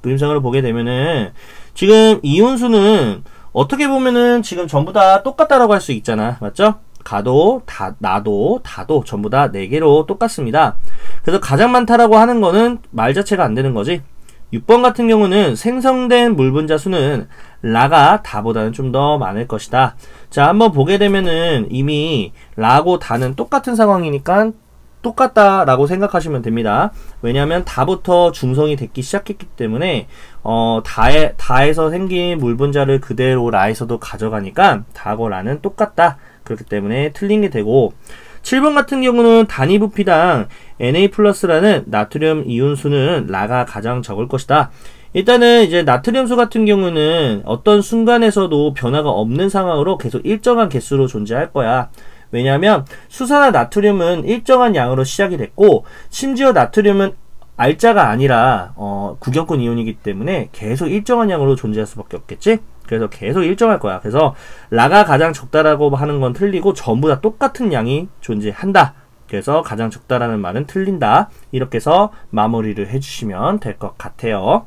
그림상으로 보게 되면은 지금 이온수는 어떻게 보면은 지금 전부 다 똑같다라고 할 수 있잖아. 맞죠? 가도, 나도, 다도 전부 다 4개로 똑같습니다. 그래서 가장 많다라고 하는 거는 말 자체가 안 되는 거지. 6번 같은 경우는 생성된 물 분자 수는 라가 다보다는 좀 더 많을 것이다. 자, 한번 보게 되면은 이미 라고 다는 똑같은 상황이니까 똑같다라고 생각하시면 됩니다. 왜냐하면 다부터 중성이 됐기 시작했기 때문에 다에서 생긴 물 분자를 그대로 라에서도 가져가니까 다하고 라는 똑같다. 그렇기 때문에 틀린 게 되고 7번 같은 경우는 단위 부피당 Na+라는 나트륨 이온수는 라가 가장 적을 것이다. 일단은 이제 나트륨수 같은 경우는 어떤 순간에서도 변화가 없는 상황으로 계속 일정한 개수로 존재할 거야. 왜냐하면 수산화 나트륨은 일정한 양으로 시작이 됐고 심지어 나트륨은 알짜가 아니라 구경꾼 이온이기 때문에 계속 일정한 양으로 존재할 수밖에 없겠지? 그래서 계속 일정할 거야. 그래서 라가 가장 적다라고 하는 건 틀리고 전부 다 똑같은 양이 존재한다. 그래서 가장 적다라는 말은 틀린다. 이렇게 해서 마무리를 해주시면 될 것 같아요.